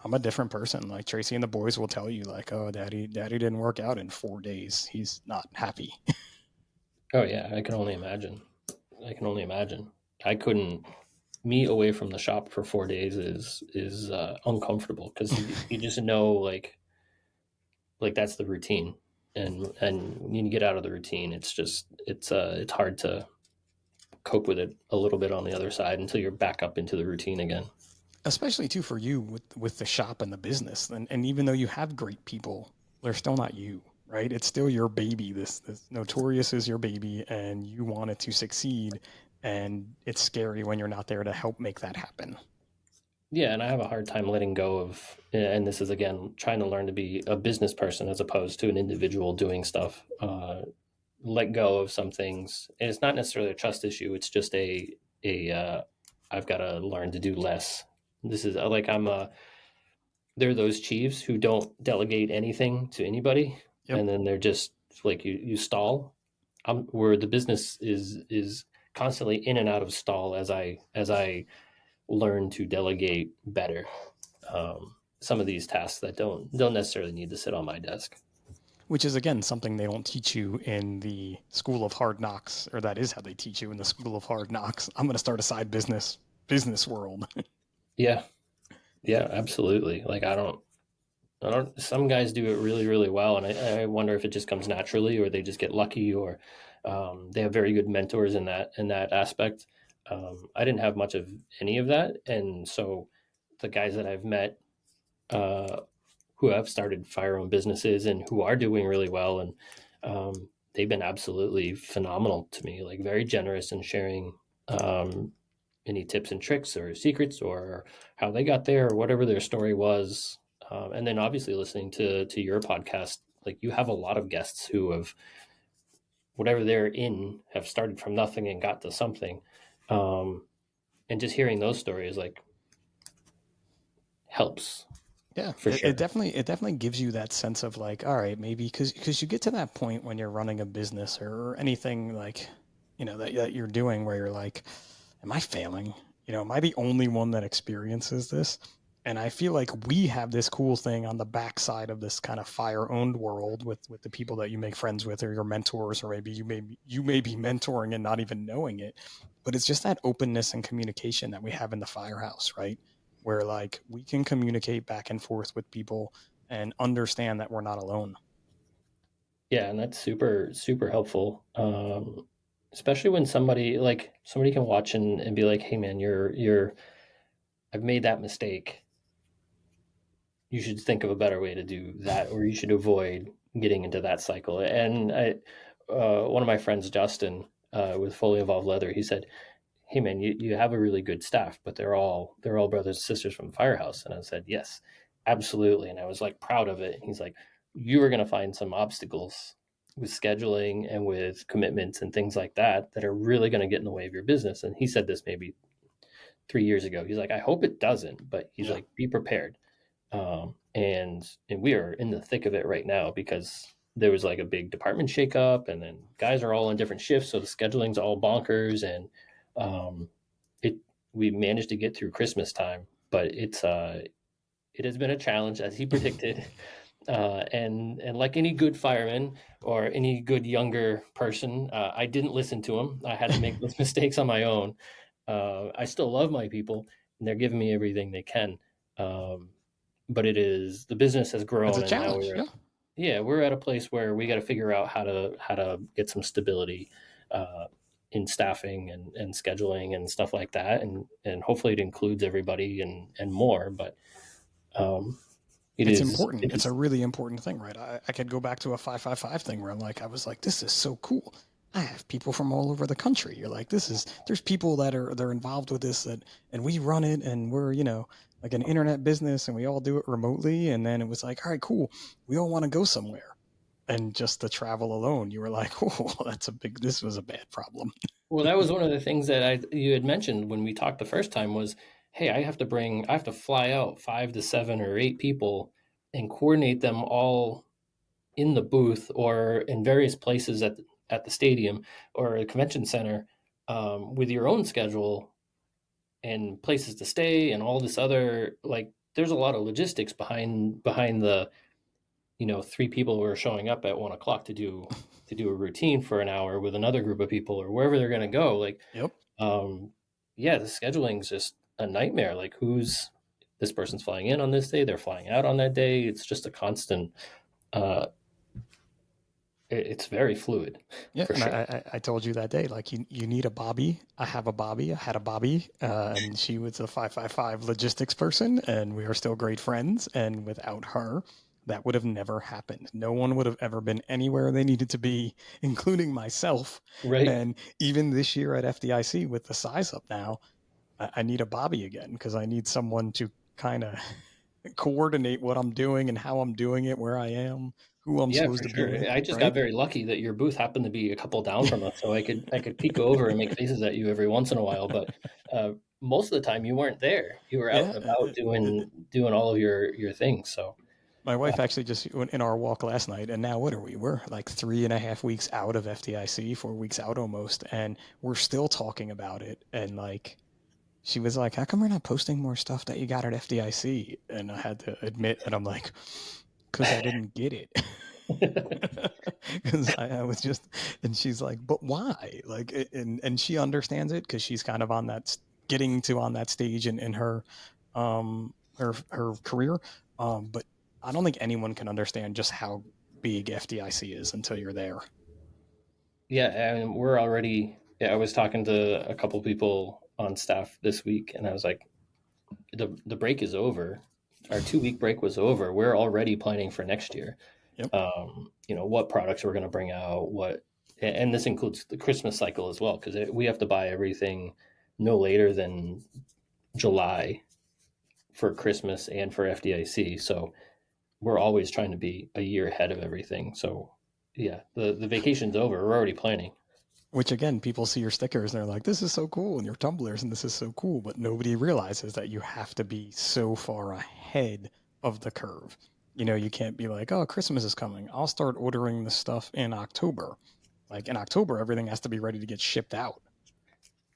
I'm a different person. Like Tracy and the boys will tell you, like, oh, daddy didn't work out in 4 days. He's not happy. Oh, yeah. I can only imagine. I can only imagine. I couldn't. Me away from the shop for 4 days is uncomfortable because you just know like that's the routine, and when you get out of the routine, it's hard to cope with it a little bit on the other side until you're back up into the routine again. especially too for you with the shop and the business. And even though you have great people, they're still not you, right? It's still your baby. This Notorious is your baby, and you want it to succeed. And it's scary when you're not there to help make that happen. Yeah, and I have a hard time letting go of, and this is again trying to learn to be a business person as opposed to an individual doing stuff. Let go of some things, and it's not necessarily a trust issue. It's just a I've got to learn to do less. This is like I'm a They're those chiefs who don't delegate anything to anybody, Yep. and then they're just like you stall. Where the business is constantly in and out of stall as I learn to delegate better some of these tasks that don't necessarily need to sit on my desk. Which is again something they don't teach you in the School of Hard Knocks, or that is how they teach you in the School of Hard Knocks. I'm going to start a side business world. Yeah, yeah, absolutely. Like I don't. Some guys do it really, really well, and I wonder if it just comes naturally, or they just get lucky, or they have very good mentors in that aspect. I didn't have much of any of that, and so the guys that I've met uh, who have started fire-owned businesses and who are doing really well, and they've been absolutely phenomenal to me. Like very generous in sharing um, any tips and tricks or secrets or how they got there or whatever their story was. And then obviously listening to your podcast, like you have a lot of guests who have whatever they're in have started from nothing and got to something. Um, and just hearing those stories like helps Yeah, for it sure. definitely gives you that sense of like, all right, maybe because you get to that point when you're running a business or anything like, that you're doing where you're like, am I failing? Am I the only one that experiences this? And I feel like we have this cool thing on the backside of this kind of fire owned world with the people that you make friends with or your mentors, or maybe you may be mentoring and not even knowing it. But it's just that openness and communication that we have in the firehouse, right? Where like we can communicate back and forth with people and understand that we're not alone. Yeah, and that's super super helpful. Especially when somebody can watch and be like, "Hey man, you're I've made that mistake. You should think of a better way to do that, or you should avoid getting into that cycle." And one of my friends, Justin, with Fully Evolved Leather, he said, "Hey man, you have a really good staff, but they're all brothers and sisters from Firehouse." And I said, "Yes, absolutely." And I was like proud of it. And he's like, "You are going to find some obstacles with scheduling and with commitments and things like that are really going to get in the way of your business." And he said this maybe 3 years ago. He's like, "I hope it doesn't," but he's Yeah. like, "Be prepared." And we are in the thick of it right now because there was like a big department shakeup, and then guys are all on different shifts, so the scheduling's all bonkers, and um, it we managed to get through Christmas time, but it has been a challenge as he predicted. And like any good fireman or any good younger person, I didn't listen to him. I had to make those mistakes on my own. I still love my people, and they're giving me everything they can. Um, but the business has It's a grown, and now challenge. Yeah. we're at a place where we got to figure out how to get some stability uh, in staffing and scheduling and stuff like that, and hopefully it includes everybody and more. But um, it It's is important. it It's a is really important thing, right? I could go back to a 555 thing where I was like, this is so cool. I have people from all over the country. You're like, there's people they're involved with this and we run it and we're, like an internet business and we all do it remotely. And then it was like, all right, cool. We all want to go somewhere. And just the travel alone, you were like, oh, this was a bad problem. Well, that was one of the things that you had mentioned when we talked the first time was, hey, I have to fly out 5 to 7 or 8 people and coordinate them all in the booth or in various places at the stadium or a convention center with your own schedule and places to stay and all this other like. There's a lot of logistics behind the 3 people who are showing up at 1 o'clock to do a routine for an hour with another group of people or wherever they're going to go. Like, Yep. um, yeah, the scheduling is just a nightmare. Like, who's this person's flying in on this day? They're flying out on that day. It's just a constant uh, It's very fluid, Yeah, for and sure. I told you that day, like you need a Bobby. I have a Bobby. I had a Bobby, and she was a 555 logistics person, and we are still great friends. And without her, that would have never happened. No one would have ever been anywhere they needed to be, including myself. Right. And even this year at FDIC, with the size up now, I need a Bobby again because I need someone to kind of coordinate what I'm doing and how I'm doing it, where I am, who I'm Yeah, supposed for to be sure. with, I just got right? very lucky that your booth happened to be a couple down from us, so I could peek over and make faces at you every once in a while. But uh, most of the time, you weren't there. You were out Yeah. and about doing all of your things. So My uh, wife actually just went in our walk last night, and now what are we? We're like 3.5 weeks out of FDIC, 4 weeks out almost, and we're still talking about it. And like, she was like, "How come we're not posting more stuff that you got at FDIC?" And I had to admit that I'm like, "Cause I didn't get it." Because I was just, and she's like, "But why?" Like, and she understands it because she's kind of on that, getting to on that stage in her, her career. But I don't think anyone can understand just how big FDIC is until you're there. yeah, and we're already. Yeah, I was talking to a couple people on staff this week, and I was like, the break is over. Our 2 week break was over. We're already planning for next year. Yep. What products we're going to bring out, and this includes the Christmas cycle as well, because we have to buy everything no later than July for Christmas and for FDIC. So we're always trying to be a year ahead of everything. So yeah, the vacation's over. We're already planning. Which again, people see your stickers and they're like, "This is so cool," and your tumblers, and this is so cool. But nobody realizes that you have to be so far ahead of the curve. You can't be like, "Oh, Christmas is coming. I'll start ordering the stuff in October." Like in October, everything has to be ready to get shipped out.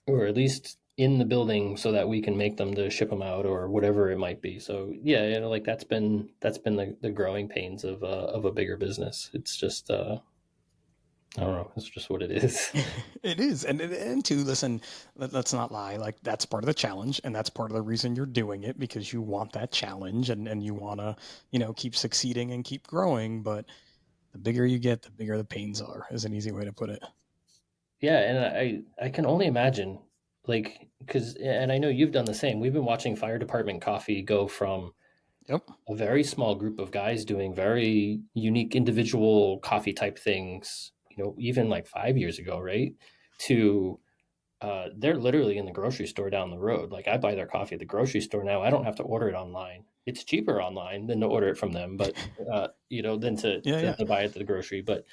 Or at least in the building so that we can make them to ship them out or whatever it might be. So yeah, like that's been the growing pains of a bigger business. It's just I don't know. It's just what it is. It is, and to listen, let's not lie. Like that's part of the challenge, and that's part of the reason you're doing it because you want that challenge, and you want to, keep succeeding and keep growing. But the bigger you get, the bigger the pains are. Is an easy way to put it. Yeah, and I can only imagine, like, because and I know you've done the same. We've been watching fire department coffee go from Yep. a very small group of guys doing very unique individual coffee type things, even like 5 years ago, right? To they're literally in the grocery store down the road. Like I buy their coffee at the grocery store now. I don't have to order it online. It's cheaper online than to order it from them, but than to Yeah, than yeah. to buy it at the grocery. But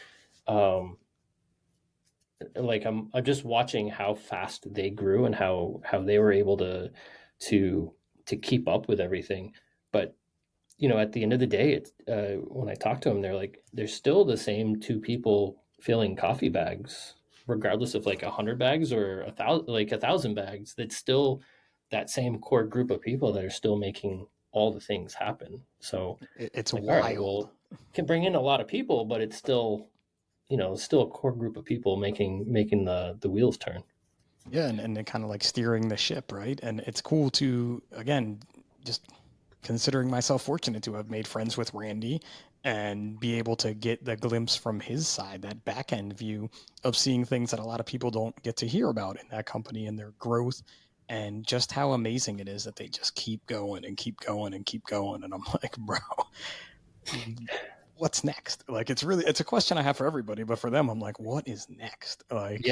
um, like I'm just watching how fast they grew and how they were able to to keep up with everything. But at the end of the day, it's when I talk to them, they're like, there's still the same two people filling coffee bags, regardless of like 100 bags or 1,000 bags. That's still that same core group of people that are still making all the things happen. So It's like, all right, wild. well, can bring in a lot of people, but it's still still a core group of people making the wheels turn. Yeah, and they're kind of like steering the ship, right? And it's cool to, again, just considering myself fortunate to have made friends with Randy and be able to get the glimpse from his side, that back end view of seeing things that a lot of people don't get to hear about in that company and their growth and just how amazing it is that they just keep going and keep going and keep going. And I'm like, bro, what's next? Like, it's a question I have for everybody, but for them, I'm like, what is next? Yeah, Like,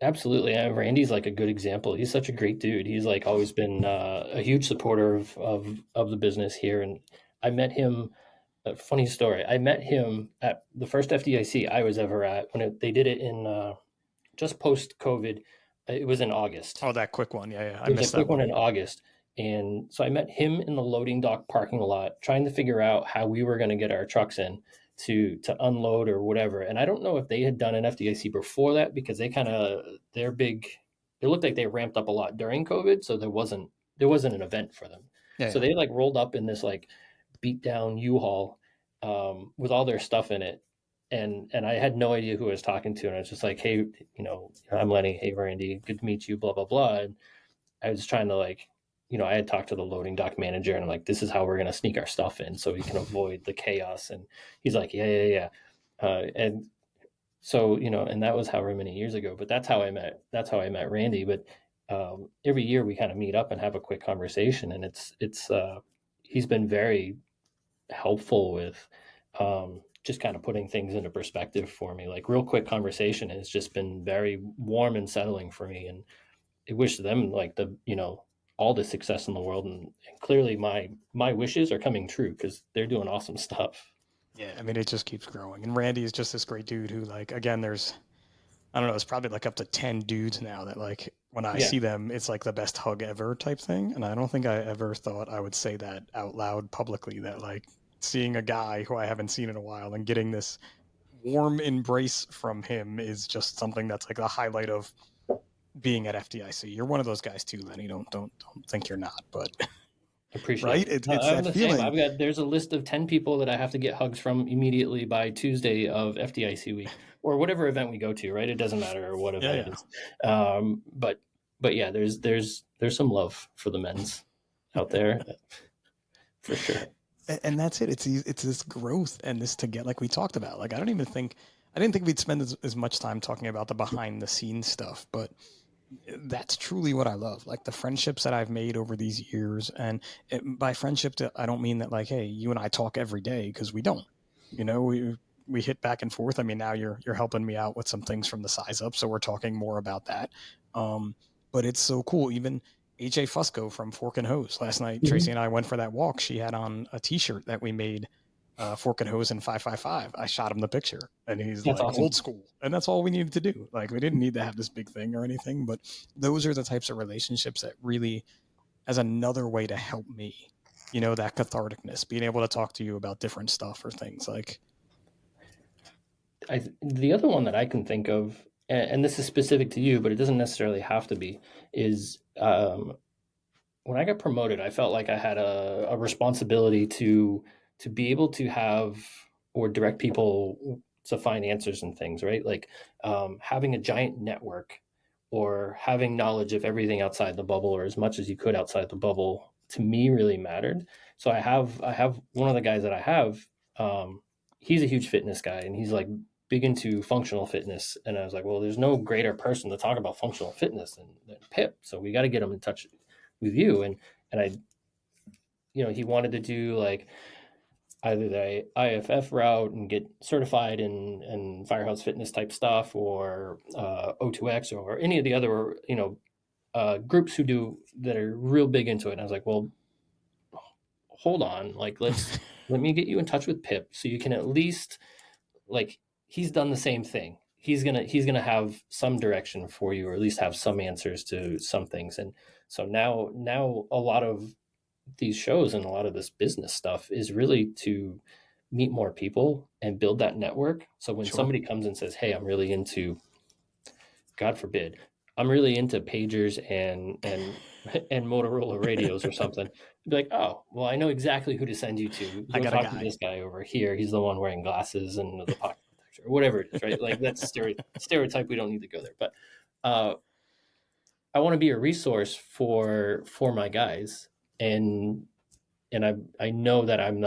absolutely. Randy's like a good example. He's such a great dude. He's like always been a huge supporter of the business here. And I met him. A funny story. I met him at the first FDIC I was ever at when they did it in just post COVID. It was in August. oh, that quick one. Yeah, yeah. I It was a missed that quick one one. in August. And so I met him in the loading dock parking lot, trying to figure out how we were going to get our trucks in to unload or whatever. And I don't know if they had done an FDIC before that because they're big. It looked like they ramped up a lot during COVID, so there wasn't an event for them. Yeah, So yeah. they like rolled up in this like beat down U-Haul with all their stuff in it. And I had no idea who I was talking to, and I was just like, "Hey, I'm Lenny. Hey, Randy, good to meet you." Blah blah blah. And I was trying to like, I had talked to the loading dock manager and I'm like, this is how we're gonna sneak our stuff in so we can avoid the chaos. And he's like, yeah, yeah, yeah. And So, and that was however many years ago, but that's how I met Randy. But every year we kind of meet up and have a quick conversation, and he's been very helpful with just kind of putting things into perspective for me. Like real quick conversation has just been very warm and settling for me, and I wish them like all the success in the world, and clearly my wishes are coming true because they're doing awesome stuff. Yeah, I mean, it just keeps growing. And Randy is just this great dude who, like, again, there's, I don't know, it's probably like up to 10 dudes now that, like, when I Yeah, see them, it's like the best hug ever type thing. And I don't think I ever thought I would say that out loud publicly, that, like, seeing a guy who I haven't seen in a while and getting this warm embrace from him is just something that's like the highlight of being at FDIC. You're one of those guys too, Lenny. Don't think you're not, but appreciate right? it. It's I'm that the same. feeling. There's a list of 10 people that I have to get hugs from immediately by Tuesday of FDIC week or whatever event we go to, right? It doesn't matter what Yeah, event it yeah. is. But yeah, there's some love for the men's out there for sure. And that's it. It's this growth and this to get like we talked about. Like I didn't think we'd spend as much time talking about the behind the scenes stuff, but that's truly what I love. Like the friendships that I've made over these years, and by friendship, I don't mean that like, hey, you and I talk every day because we don't. You know, we hit back and forth. I mean, now you're helping me out with some things from the size up, so we're talking more about that. Um, but it's so cool. Even AJ Fusco from Fork and Hose last night, Tracy Mhm. and I went for that walk. She had on a T-shirt that we made, Fork and Hose and 555. I shot him the picture, and he's That's like awesome. old school, and that's all we needed to do. Like we didn't need to have this big thing or anything, but those are the types of relationships that really, as another way to help me, that catharticness, being able to talk to you about different stuff or things like. The other one that I can think of, and this is specific to you, but it doesn't necessarily have to be, is when I got promoted, I felt like I had a responsibility to be able to have or direct people to find answers and things, right? Like having a giant network or having knowledge of everything outside the bubble or as much as you could outside the bubble to me really mattered. So I have one of the guys that I have. He's a huge fitness guy and he's like big into functional fitness. And I was like, well, there's no greater person to talk about functional fitness than Pip. So we got to get him in touch with you. And I, he wanted to do like either the IFF route and get certified in Firehouse Fitness type stuff, or O2X, or any of the other groups who do that are real big into it. And I was like, well, hold on, like let me get you in touch with Pip so you can at least like he's done the same thing. He's gonna have some direction for you, or at least have some answers to some things. And so now a lot of these shows and a lot of this business stuff is really to meet more people and build that network. So when Sure. somebody comes and says, "Hey, I'm really into, God forbid, I'm really into pagers and Motorola radios or something," I'd be like, "Oh, well, I know exactly who to send you to. I Go got a talk to guy. this guy over here. He's the one wearing glasses and the pocket protector, or whatever it is, right?" Like that's a stereotype. We don't need to go there, but uh, I want to be a resource for my guys, and I know that I'm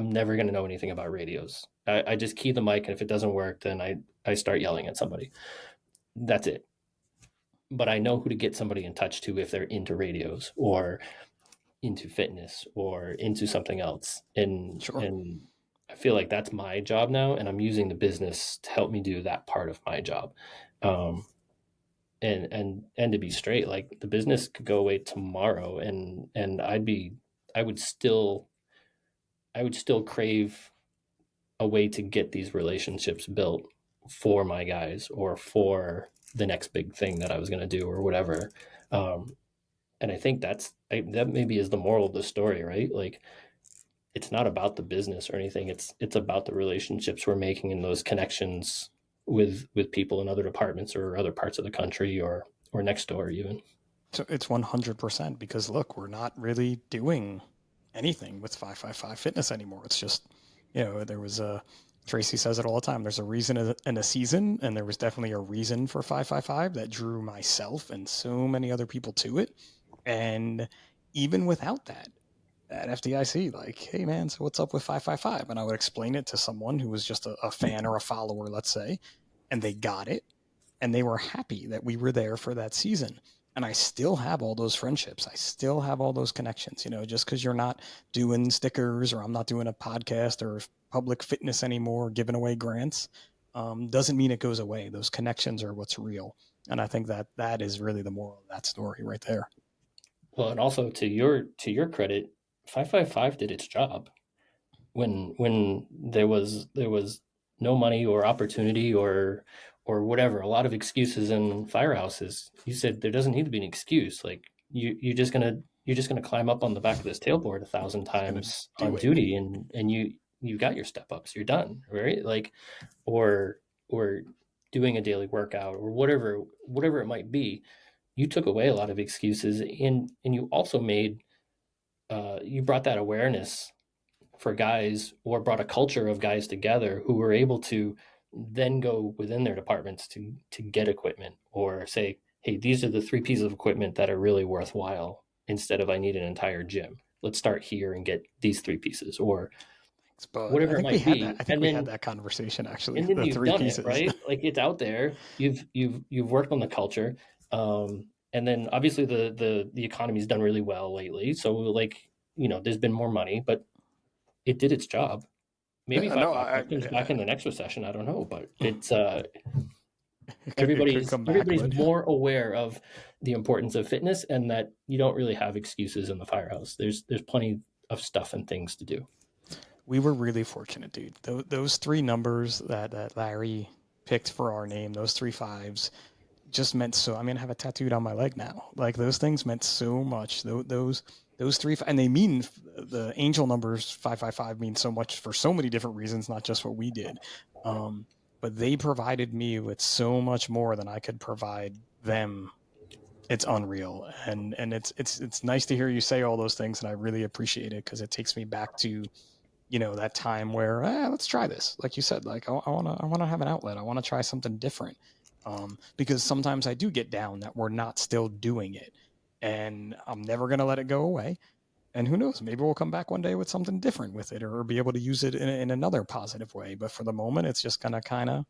never going to know anything about radios. I just key the mic, and if it doesn't work, then I start yelling at somebody. That's it. But I know who to get somebody in touch to if they're into radios or into fitness or into something else. Sure. And I feel like that's my job now, and I'm using the business to help me do that part of my job. Um, and to be straight, like the business could go away tomorrow, and I would still I would still crave a way to get these relationships built for my guys or for the next big thing that I was going to do or whatever. Um, and I think that maybe is the moral of the story, right? Like it's not about the business or anything. It's about the relationships we're making and those connections with people in other departments or other parts of the country or next door even. So it's 100% because look, we're not really doing anything with 555 fitness anymore. It's just, there was a, Tracy says it all the time. There's a reason and a season, and there was definitely a reason for 555 that drew myself and so many other people to it. And even without that, at FDIC, like, hey man, so what's up with 555? And I would explain it to someone who was just a fan or a follower, let's say, and they got it and they were happy that we were there for that season. And I still have all those friendships. I still have all those connections. Just because you're not doing stickers or I'm not doing a podcast or public fitness anymore, giving away grants, doesn't mean it goes away. Those connections are what's real. And I think that that is really the moral of that story right there. Well, and also to your credit, 555 did its job when there was no money or opportunity or whatever, a lot of excuses in firehouses. You said there doesn't need to be an excuse. Like you're just gonna climb up on the back of this tailboard 1,000 Just gonna times do on it. duty, and you got your step ups. You're done, right? Like or doing a daily workout or whatever it might be. You took away a lot of excuses, and you also you brought that awareness for guys, or brought a culture of guys together who were able to then go within their departments to get equipment, or say, hey, these are the three pieces of equipment that are really worthwhile, instead of I need an entire gym. Let's start here and get these three pieces, or But I whatever it think we might had that. be. I think we had that conversation actually. And then The you've three done it, pieces. right? Like it's out there. You've worked on the culture. And then obviously the economy's done really well lately. So like, there's been more money, but it did its job. Maybe No, 555 comes back in the next recession. I don't know, but it's it could come back, everybody's but more aware of the importance of fitness, and that you don't really have excuses in the firehouse. There's plenty of stuff and things to do. we were really fortunate, dude. Those three numbers that Larry picked for our name, those three fives, just meant so. I mean, I have a tattooed on my leg now. Like those things meant so much. Those three, and they mean the angel numbers 555 mean so much for so many different reasons, not just what we did. Um, but they provided me with so much more than I could provide them. It's unreal, and it's nice to hear you say all those things, and I really appreciate it because it takes me back to that time where let's try this, like you said, like I want to have an outlet, I want to try something different, because sometimes I do get down that we're not still doing it, and I'm never going to let it go away. And who knows, maybe we'll come back one day with something different with it, or be able to use it in another positive way. But for the moment, it's just going to kind of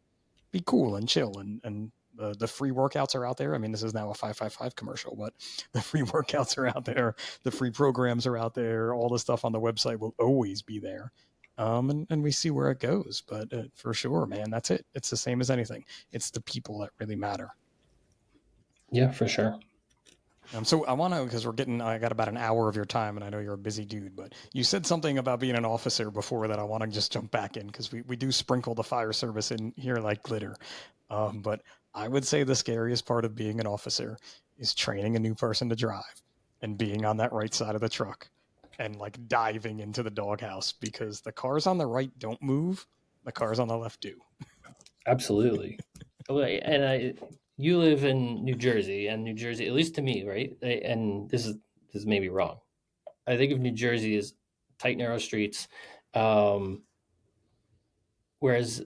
be cool and chill, and the free workouts are out there. I mean, this is now a 555 commercial, but the free workouts are out there, the free programs are out there, all the stuff on the website will always be there. And we see where it goes, but for sure, man, that's it. It's the same as anything. It's the people that really matter. Yeah, for sure. So I want to, because I got about an hour of your time, and I know you're a busy dude, but you said something about being an officer before that I want to just jump back in, because we do sprinkle the fire service in here like glitter. But I would say the scariest part of being an officer is training a new person to drive and being on that right side of the truck and like diving into the doghouse, because the cars on the right don't move, the cars on the left do. Absolutely. And you live in New Jersey, and New Jersey, at least to me, right? And this is maybe wrong. I think of New Jersey as tight, narrow streets, um, whereas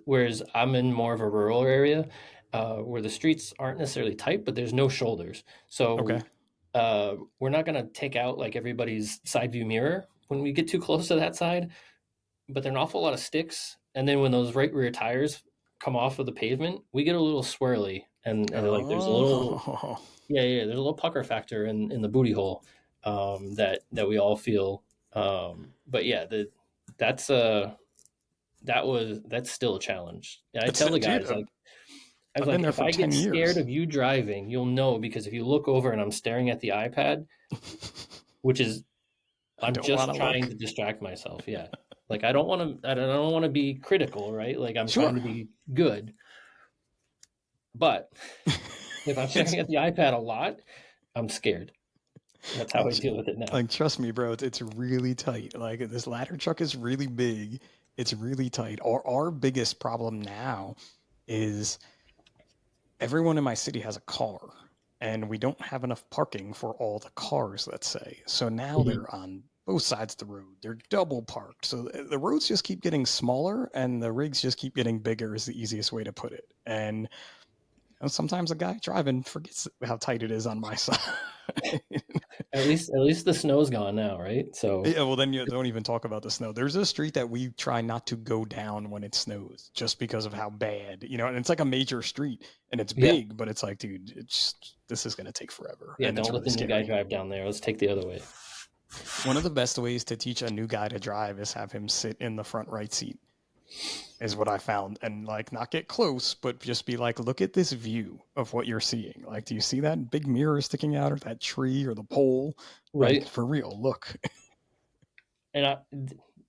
I'm in more of a rural area, where the streets aren't necessarily tight, but there's no shoulders. Okay. So we're not going to take out like everybody's side view mirror when we get too close to that side, but there are an awful lot of sticks. And then when those right rear tires come off of the pavement, we get a little swirly, and like there's a little, Oh, yeah, there's a little pucker factor in the booty hole, that we all feel. But yeah, that's that's still a challenge. And I it's tell the dude. guys, like, I was I've been like, there if for I get 10 years. scared of you driving, you'll know, because if you look over and I'm staring at the iPad, which is, I I'm don't want just to trying look. to distract myself. Yeah. Like I don't want to be critical, right? Like I'm trying Sure. to be good. But if I'm It's staring at the iPad a lot, I'm scared. That's how I it's deal with it now. like, trust me, bro. It's really tight. Like this ladder truck is really big. It's really tight. Our biggest problem now is everyone in my city has a car, and we don't have enough parking for all the cars, let's say. So now Mhm. they're on both sides of the road. They're double parked. So the roads just keep getting smaller and the rigs just keep getting bigger, is the easiest way to put it. And And sometimes a guy driving forgets how tight it is on my side. At least the snow's gone now, right? So Yeah, well, then you don't even talk about the snow. There's a street that we try not to go down when it snows, just because of how bad, and it's like a major street and it's yeah, big, but it's like, dude, this is gonna take forever, yeah. and it's Don't let really the new guy scary. drive down there. Let's take the other way. One of the best ways to teach a new guy to drive is have him sit in the front right seat, is what I found, and like not get close, but just be like, look at this view of what you're seeing. Like, do you see that big mirror sticking out, or that tree, or the pole? Like, Right. for real, look. And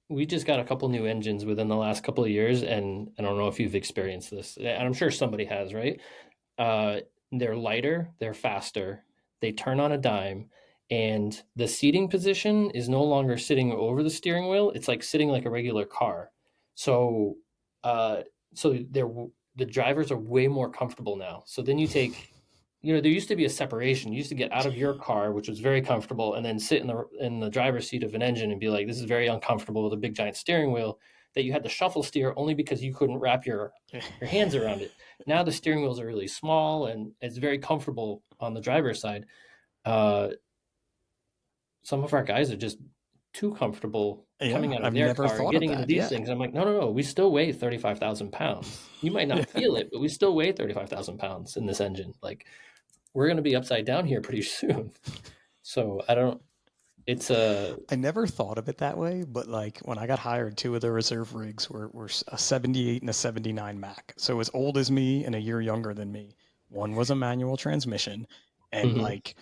we just got a couple new engines within the last couple of years, and I don't know if you've experienced this, and I'm sure somebody has, right? Uh, they're lighter, they're faster, they turn on a dime, and the seating position is no longer sitting over the steering wheel. It's like sitting like a regular car. So, uh, so the drivers are way more comfortable now. So then you take, there used to be a separation. You used to get out of your car, which was very comfortable, and then sit in the driver's seat of an engine and be like, "This is very uncomfortable with a big giant steering wheel." That you had to shuffle steer only because you couldn't wrap your hands around it. Now the steering wheels are really small and it's very comfortable on the driver's side. Uh, some of our guys are just too comfortable Yeah, coming out of I've their never car, thought of getting into that. these Yeah. things. I'm like, no, no, no. We still weigh 35,000 pounds. You might Yeah. not feel it, but we still weigh 35,000 pounds in this engine. Like, we're going to be upside down here pretty soon. So I don't, it's a, I never thought of it that way, but like when I got hired, two of the reserve rigs were a 78 and a 79 Mac. So as old as me and a year younger than me. One was a manual transmission. And mhm. like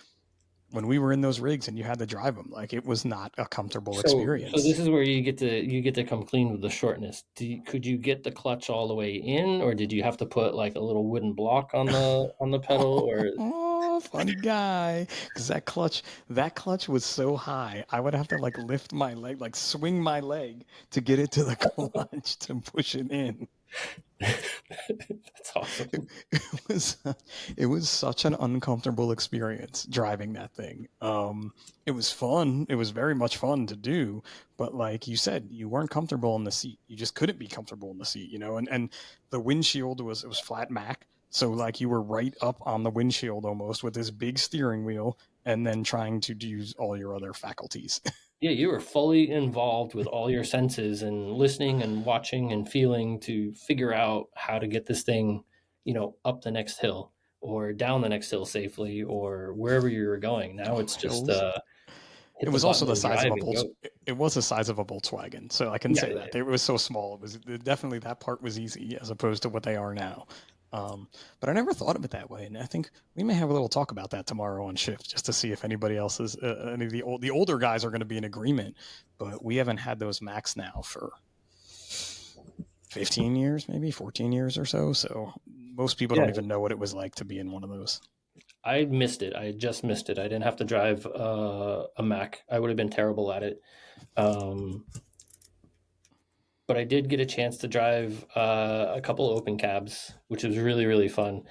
when we were in those rigs and you had to drive them, like it was not a comfortable So experience. this is where you get to come clean with the shortness. Could you get the clutch all the way in, or did you have to put like a little wooden block on the pedal? Or Oh, funny guy. Because that clutch was so high. I would have to like lift my leg, like swing my leg to get it to the clutch to push it in. that's It, awesome. it was it was such an uncomfortable experience driving that thing. It was fun. It was very much fun to do, but like you said, you weren't comfortable in the seat. You just couldn't be comfortable in the seat, And the windshield was flat Mac, so like you were right up on the windshield almost with this big steering wheel, and then trying to use all your other faculties. Yeah, you were fully involved with all your senses and listening and watching and feeling to figure out how to get this thing, up the next hill or down the next hill safely or wherever you were going. Now Oh, it's just hills. It hit the was also button the and size of drive a and go. It was the size of a Volkswagen, so I can Yeah, say yeah, that it was so small. It was definitely that part was easy as opposed to what they are now. But I never thought of it that way, and I think we may have a little talk about that tomorrow on shift, just to see if anybody else is any of the older guys are going to be in agreement. But we haven't had those Macs now for 15 years, maybe 14 years or so. So most people don't yeah. even know what it was like to be in one of those. I missed it. I just missed it. I didn't have to drive a Mac. I would have been terrible at it. Um, but I did get a chance to drive a couple open cabs, which was really really fun.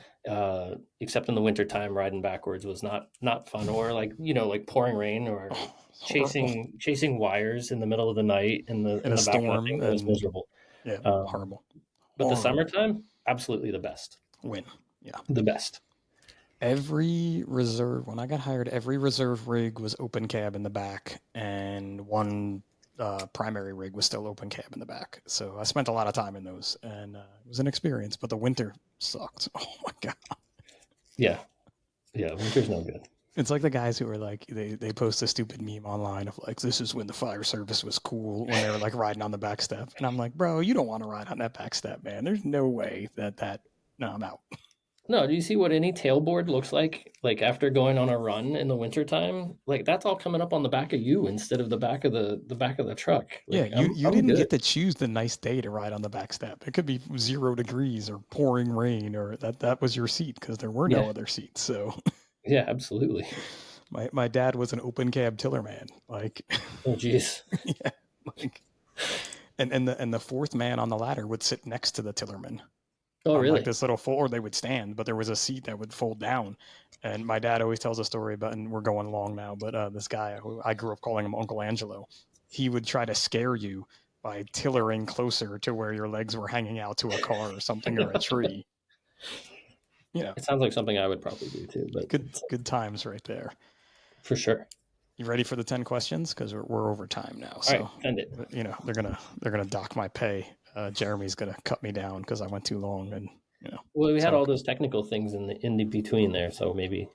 Except in the wintertime, riding backwards was not fun, or like pouring rain or Oh, horrible. chasing wires in the middle of the night in the In in a the back of that storm, thing. It was and miserable. yeah, Um, horrible, but the horrible. summertime, absolutely the best. Win. Yeah. The best. Every reserve, when I got hired, every reserve rig was open cab in the back, and one primary rig was still open cab in the back. So I spent a lot of time in those, and it was an experience. But the winter sucked. Oh my god! Yeah, yeah. Winter's no good. It's like the guys who are like they post a stupid meme online of like, this is when the fire service was cool when they were like riding on the back step, and I'm like, bro, you don't want to ride on that back step, man. There's no way that. No, I'm out. No, do you see what any tailboard looks like? Like after going on a run in the wintertime? Like that's all coming up on the back of you instead of the back of the truck. Yeah, Like you I'm you I'm didn't good. get to choose the nice day to ride on the back step. It could be 0 degrees or pouring rain, or that was your seat because there were no Yeah. other seats. So Yeah, absolutely. my dad was an open cab tiller man, like Oh geez. yeah, like and the fourth man on the ladder would sit next to the tillerman Oh on like really? this little fold, or they would stand, but there was a seat that would fold down. And my dad always tells a story about, and we're going long now, but this guy who I grew up calling him Uncle Angelo, he would try to scare you by tillering closer to where your legs were hanging out to a car or something or a tree. It sounds like something I would probably do too, but good times right there. for sure. You ready for the 10 questions? Because we're over time now. All So, right, send it. they're gonna dock my pay. Jeremy's gonna cut me down because I went too long, and Well, we that's had how it all goes. those technical things in the between there, so maybe.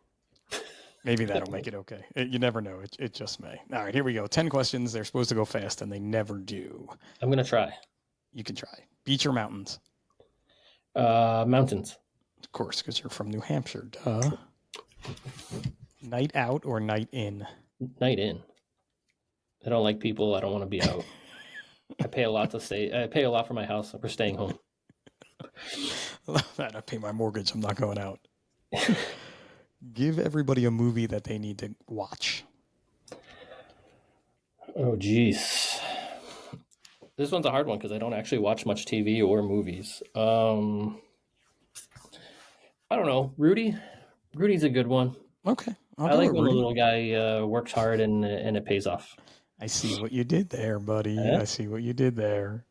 Maybe that'll make it okay. You never know. It just may. All right, here we go. 10 questions. They're supposed to go fast, and they never do. I'm gonna try. You can try. Beach or mountains? Mountains. Of course, because you're from New Hampshire. Duh. Night out or night in? Night in. I don't like people. I don't want to be out. I pay a lot to stay. I pay a lot for my house. We're staying home. That I pay my mortgage. I'm not going out. Give everybody a movie that they need to watch. Oh, geez. This one's a hard one because I don't actually watch much TV or movies. I don't know. Rudy. Rudy's a good one. Okay, I like when the little guy works hard and it pays off. I see what you did there, buddy. Eh? I see what you did there.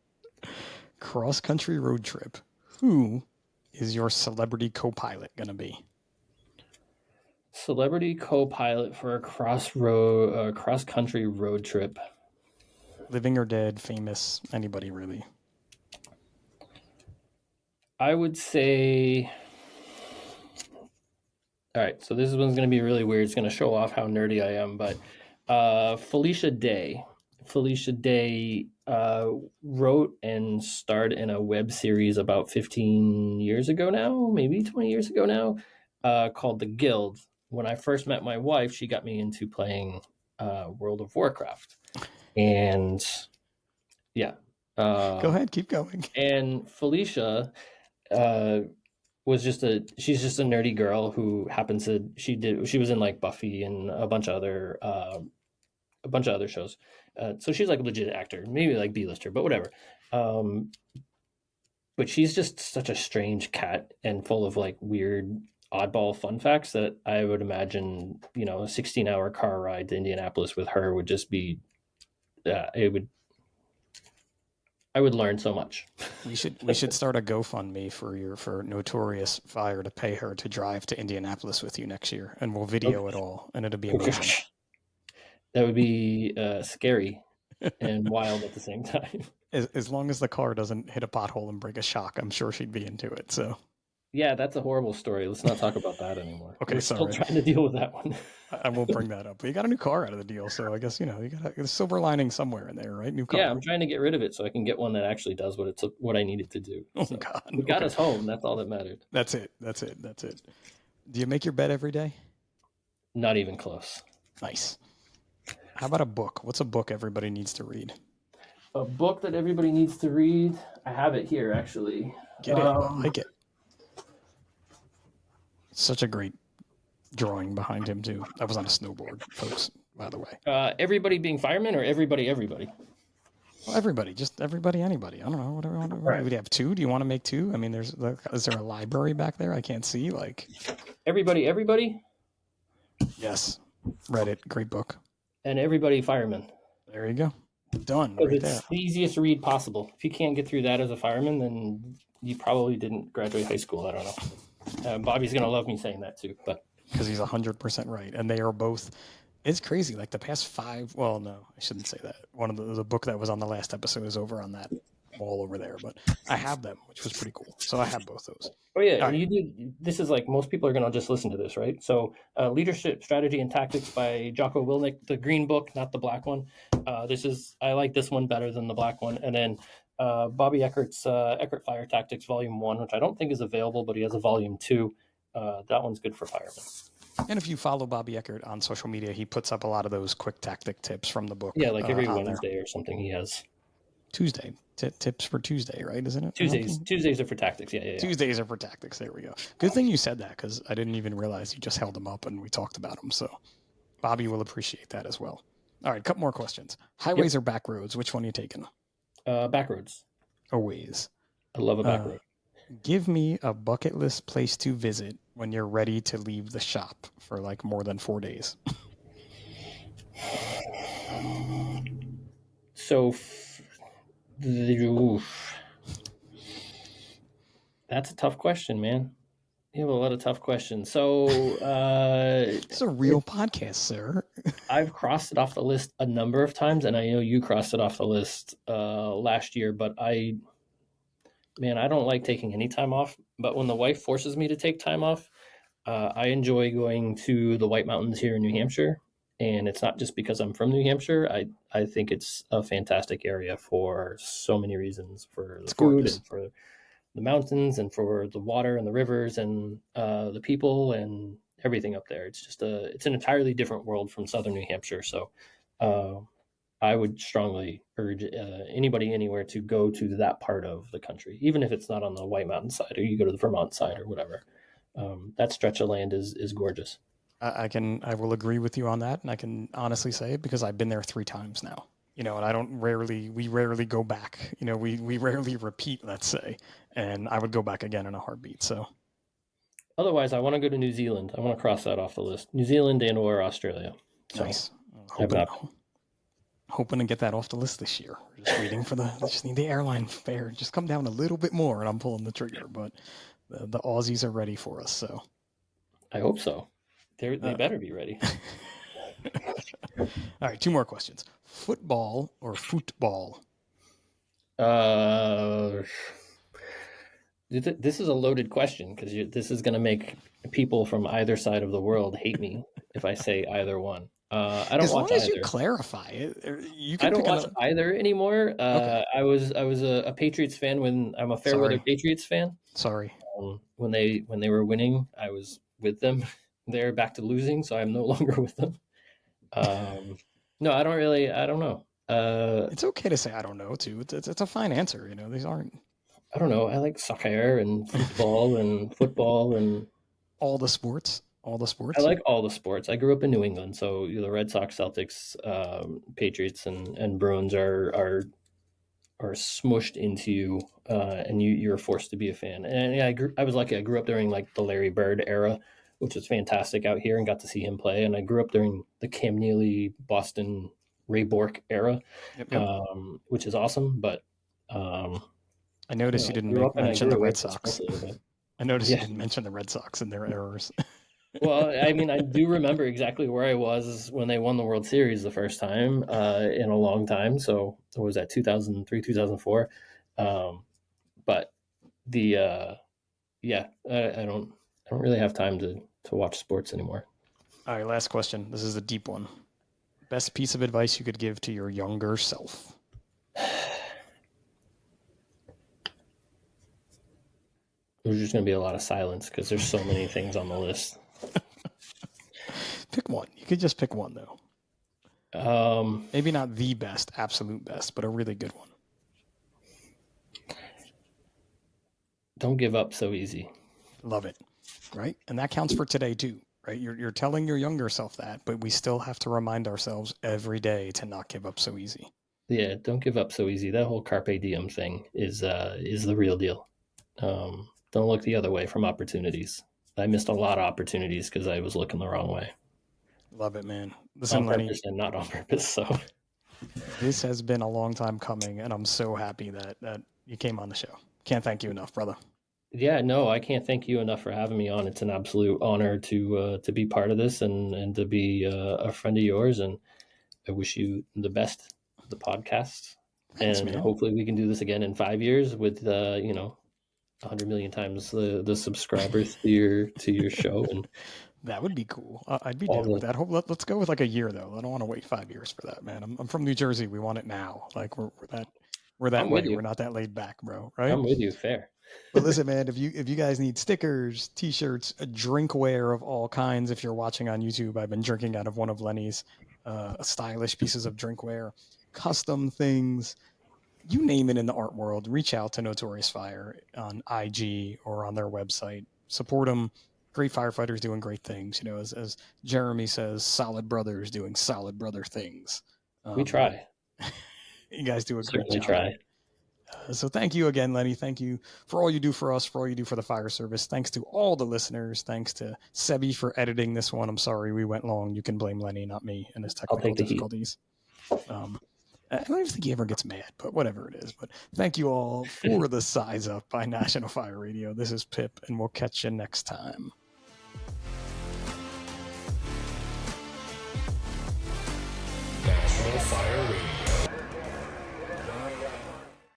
Cross country road trip. Who is your celebrity co-pilot gonna be? Celebrity co-pilot for a cross-country road trip. Living or dead, famous, anybody really? I would say. All right, so this one's going to be really weird. It's going to show off how nerdy I am, but Felicia Day. Felicia Day wrote and starred in a web series about 15 years ago now, maybe 20 years ago now, called The Guild. When I first met my wife, she got me into playing World of Warcraft. And yeah. Go ahead, keep going. And Felicia she's just a nerdy girl who happens to she was in like Buffy and a bunch of other shows. So she's like a legit actor, maybe like B-lister, but whatever. But she's just such a strange cat and full of like weird oddball fun facts that I would imagine, a 16-hour car ride to Indianapolis with her would just be I would learn so much. We should start a GoFundMe for Notorious Fire to pay her to drive to Indianapolis with you next year, and we'll video it all, and it'll be amazing. That would be scary and wild at the same time. As long as the car doesn't hit a pothole and break a shock, I'm sure she'd be into it. So. Yeah, that's a horrible story. Let's not talk about that anymore. Okay, We're still trying to deal with that one. I won't bring that up. But you got a new car out of the deal, so I guess you got a silver lining somewhere in there, right? New car. Yeah, I'm trying to get rid of it so I can get one that actually does what I needed to do. Oh God, we got us home. That's all that mattered. That's it. Do you make your bed every day? Not even close. Nice. How about a book? What's a book everybody needs to read? A book that everybody needs to read. I have it here, actually. Get it? I like it. Such a great drawing behind him too. That was on a snowboard, folks. By the way. Everybody being firemen or everybody? Well, everybody, just everybody, anybody. I don't know. Whatever. Right. Would you have two? Do you want to make two? I mean, is there a library back there? I can't see. Like everybody. Yes, read it. Great book. And everybody fireman. There you go. Done. Right it's there. The easiest read possible. If you can't get through that as a fireman, then you probably didn't graduate high school. I don't know. Bobby's gonna love me saying that too, but because he's 100% right, and they are both. It's crazy. Like the past 5. Well, no, I shouldn't say that. One of the book that was on the last episode is over on that wall over there, but I have them, which was pretty cool. So I have both those. Oh yeah, and you did. This is like most people are gonna just listen to this, right? So, Leadership, Strategy, and Tactics by Jocko Willink, the green book, not the black one. I like this one better than the black one, and then. Bobby Eckert's Eckert Fire Tactics Volume 1, which I don't think is available, but he has a Volume 2. That one's good for firemen. And if you follow Bobby Eckert on social media, he puts up a lot of those quick tactic tips from the book. Yeah, like every Wednesday or something he has. Tuesday. Tips for Tuesday, right? Isn't it? Tuesdays are for tactics, yeah. Tuesdays are for tactics. There we go. Good thing you said that because I didn't even realize you just held them up and we talked about them. So Bobby will appreciate that as well. All right, a couple more questions. Highways or back roads? Which one are you taking? Back roads. Always. I love a back road. Give me a bucket list place to visit when you're ready to leave the shop for like more than 4 days. So, that's a tough question, man. You have a lot of tough questions. So It's a real podcast, sir. I've crossed it off the list a number of times, and I know you crossed it off the list last year. But I don't like taking any time off. But when the wife forces me to take time off, I enjoy going to the White Mountains here in New Hampshire, and it's not just because I'm from New Hampshire. I think it's a fantastic area for so many reasons, for the It's food gorgeous. and for the mountains and for the water and the rivers and the people and everything up there. It's an entirely different world from southern New Hampshire. So uh, I would strongly urge anybody anywhere to go to that part of the country, even if it's not on the White Mountain side or you go to the Vermont side or whatever. That stretch of land is gorgeous. I will agree with you on that, and I can honestly say it because I've been there 3 times now. And we rarely go back. We rarely repeat, let's say, and I would go back again in a heartbeat. So Otherwise, I want to go to New Zealand. I want to cross that off the list. New Zealand and or Australia. So nice. I've Hoping not. hoping to get that off the list this year. Just waiting for just need the airline fare. Just come down a little bit more, and I'm pulling the trigger. But the Aussies are ready for us. So I hope so. They uh, better be ready. all right, 2 more questions. Football or football? Uh, this is a loaded question because this is going to make people from either side of the world hate me if I say either one. I don't As watch long as you either. clarify it, you I can don't pick watch another. either anymore. Okay, I was a Patriots fan when I'm a fair weather sorry, Patriots fan. sorry. When they were winning, I was with them. They're back to losing, so I'm no longer with them. Um, no, I don't really. I don't know. It's okay to say I don't know too. It's a fine answer. These aren't I don't know. I like soccer and football and football and all the sports. All the I sports. like all the sports. I grew up in New England, so the Red Sox, Celtics, Patriots, and Bruins are smushed into you, and you're forced to be a fan. And yeah, I was lucky. I grew up during like the Larry Bird era, which was fantastic out here, and got to see him play. And I grew up during the Cam Neely, Boston, Ray Bork era, Yep, yep. which is awesome. But I noticed you I didn't grew up and I mention grew the away Red from sports Sox. a little bit. I noticed you Yeah. didn't mention the Red Sox and their errors. Well, I mean, I do remember exactly where I was when they won the World Series the first time in a long time. So it was at 2003, 2004. But the yeah, I don't really have time to watch sports anymore. All right, last question. This is a deep one. Best piece of advice you could give to your younger self? There's just going to be a lot of silence because there's so many things on the list. Pick one. You could just pick one though. Um, Maybe not the best, absolute best, but a really good one. don't give up so easy. Love it. Right? And that counts for today too. Right? You're telling your younger self that, but we still have to remind ourselves every day to not give up so easy. Yeah, don't give up so easy. That whole carpe diem thing is the real deal. Don't look the other way from opportunities. I missed a lot of opportunities because I was looking the wrong way, Love it, man. on Listen, Lenny, purpose and not on purpose. So this has been a long time coming, and I'm so happy that you came on the show. Can't thank you enough, brother. yeah, no, I can't thank you enough for having me on. It's an absolute honor to be part of this and to be a friend of yours. And I wish you the best of the podcast. Thanks, And man. hopefully we can do this again in 5 years with 100 million times the subscribers to your show and That would be cool. I'd be all down with the. that. Let's go with like a year though. I don't want to wait 5 years for that, man. I'm from New Jersey. We want it now. Like we're that I'm with way. you. We're not that laid back, bro. Right? I'm with you. Fair. But listen, man, if you guys need stickers, t-shirts, drinkware of all kinds, if you're watching on YouTube, I've been drinking out of one of Lenny's stylish pieces of drinkware, custom things, you name it in the art world, reach out to Notorious Fire on IG or on their website. Support them. Great firefighters doing great things. As Jeremy says, solid brothers doing solid brother things. We But try. you guys do a great Certainly job. try. So thank you again, Lenny. Thank you for all you do for us, for all you do for the fire service. Thanks to all the listeners. Thanks to Sebi for editing this one. I'm sorry we went long. You can blame Lenny, not me, and his I'll technical take the heat. difficulties. Um, I don't even think he ever gets mad, but whatever it is. But thank you all for the Size Up by National Fire Radio. This is Pip, and we'll catch you next time. National Fire Radio.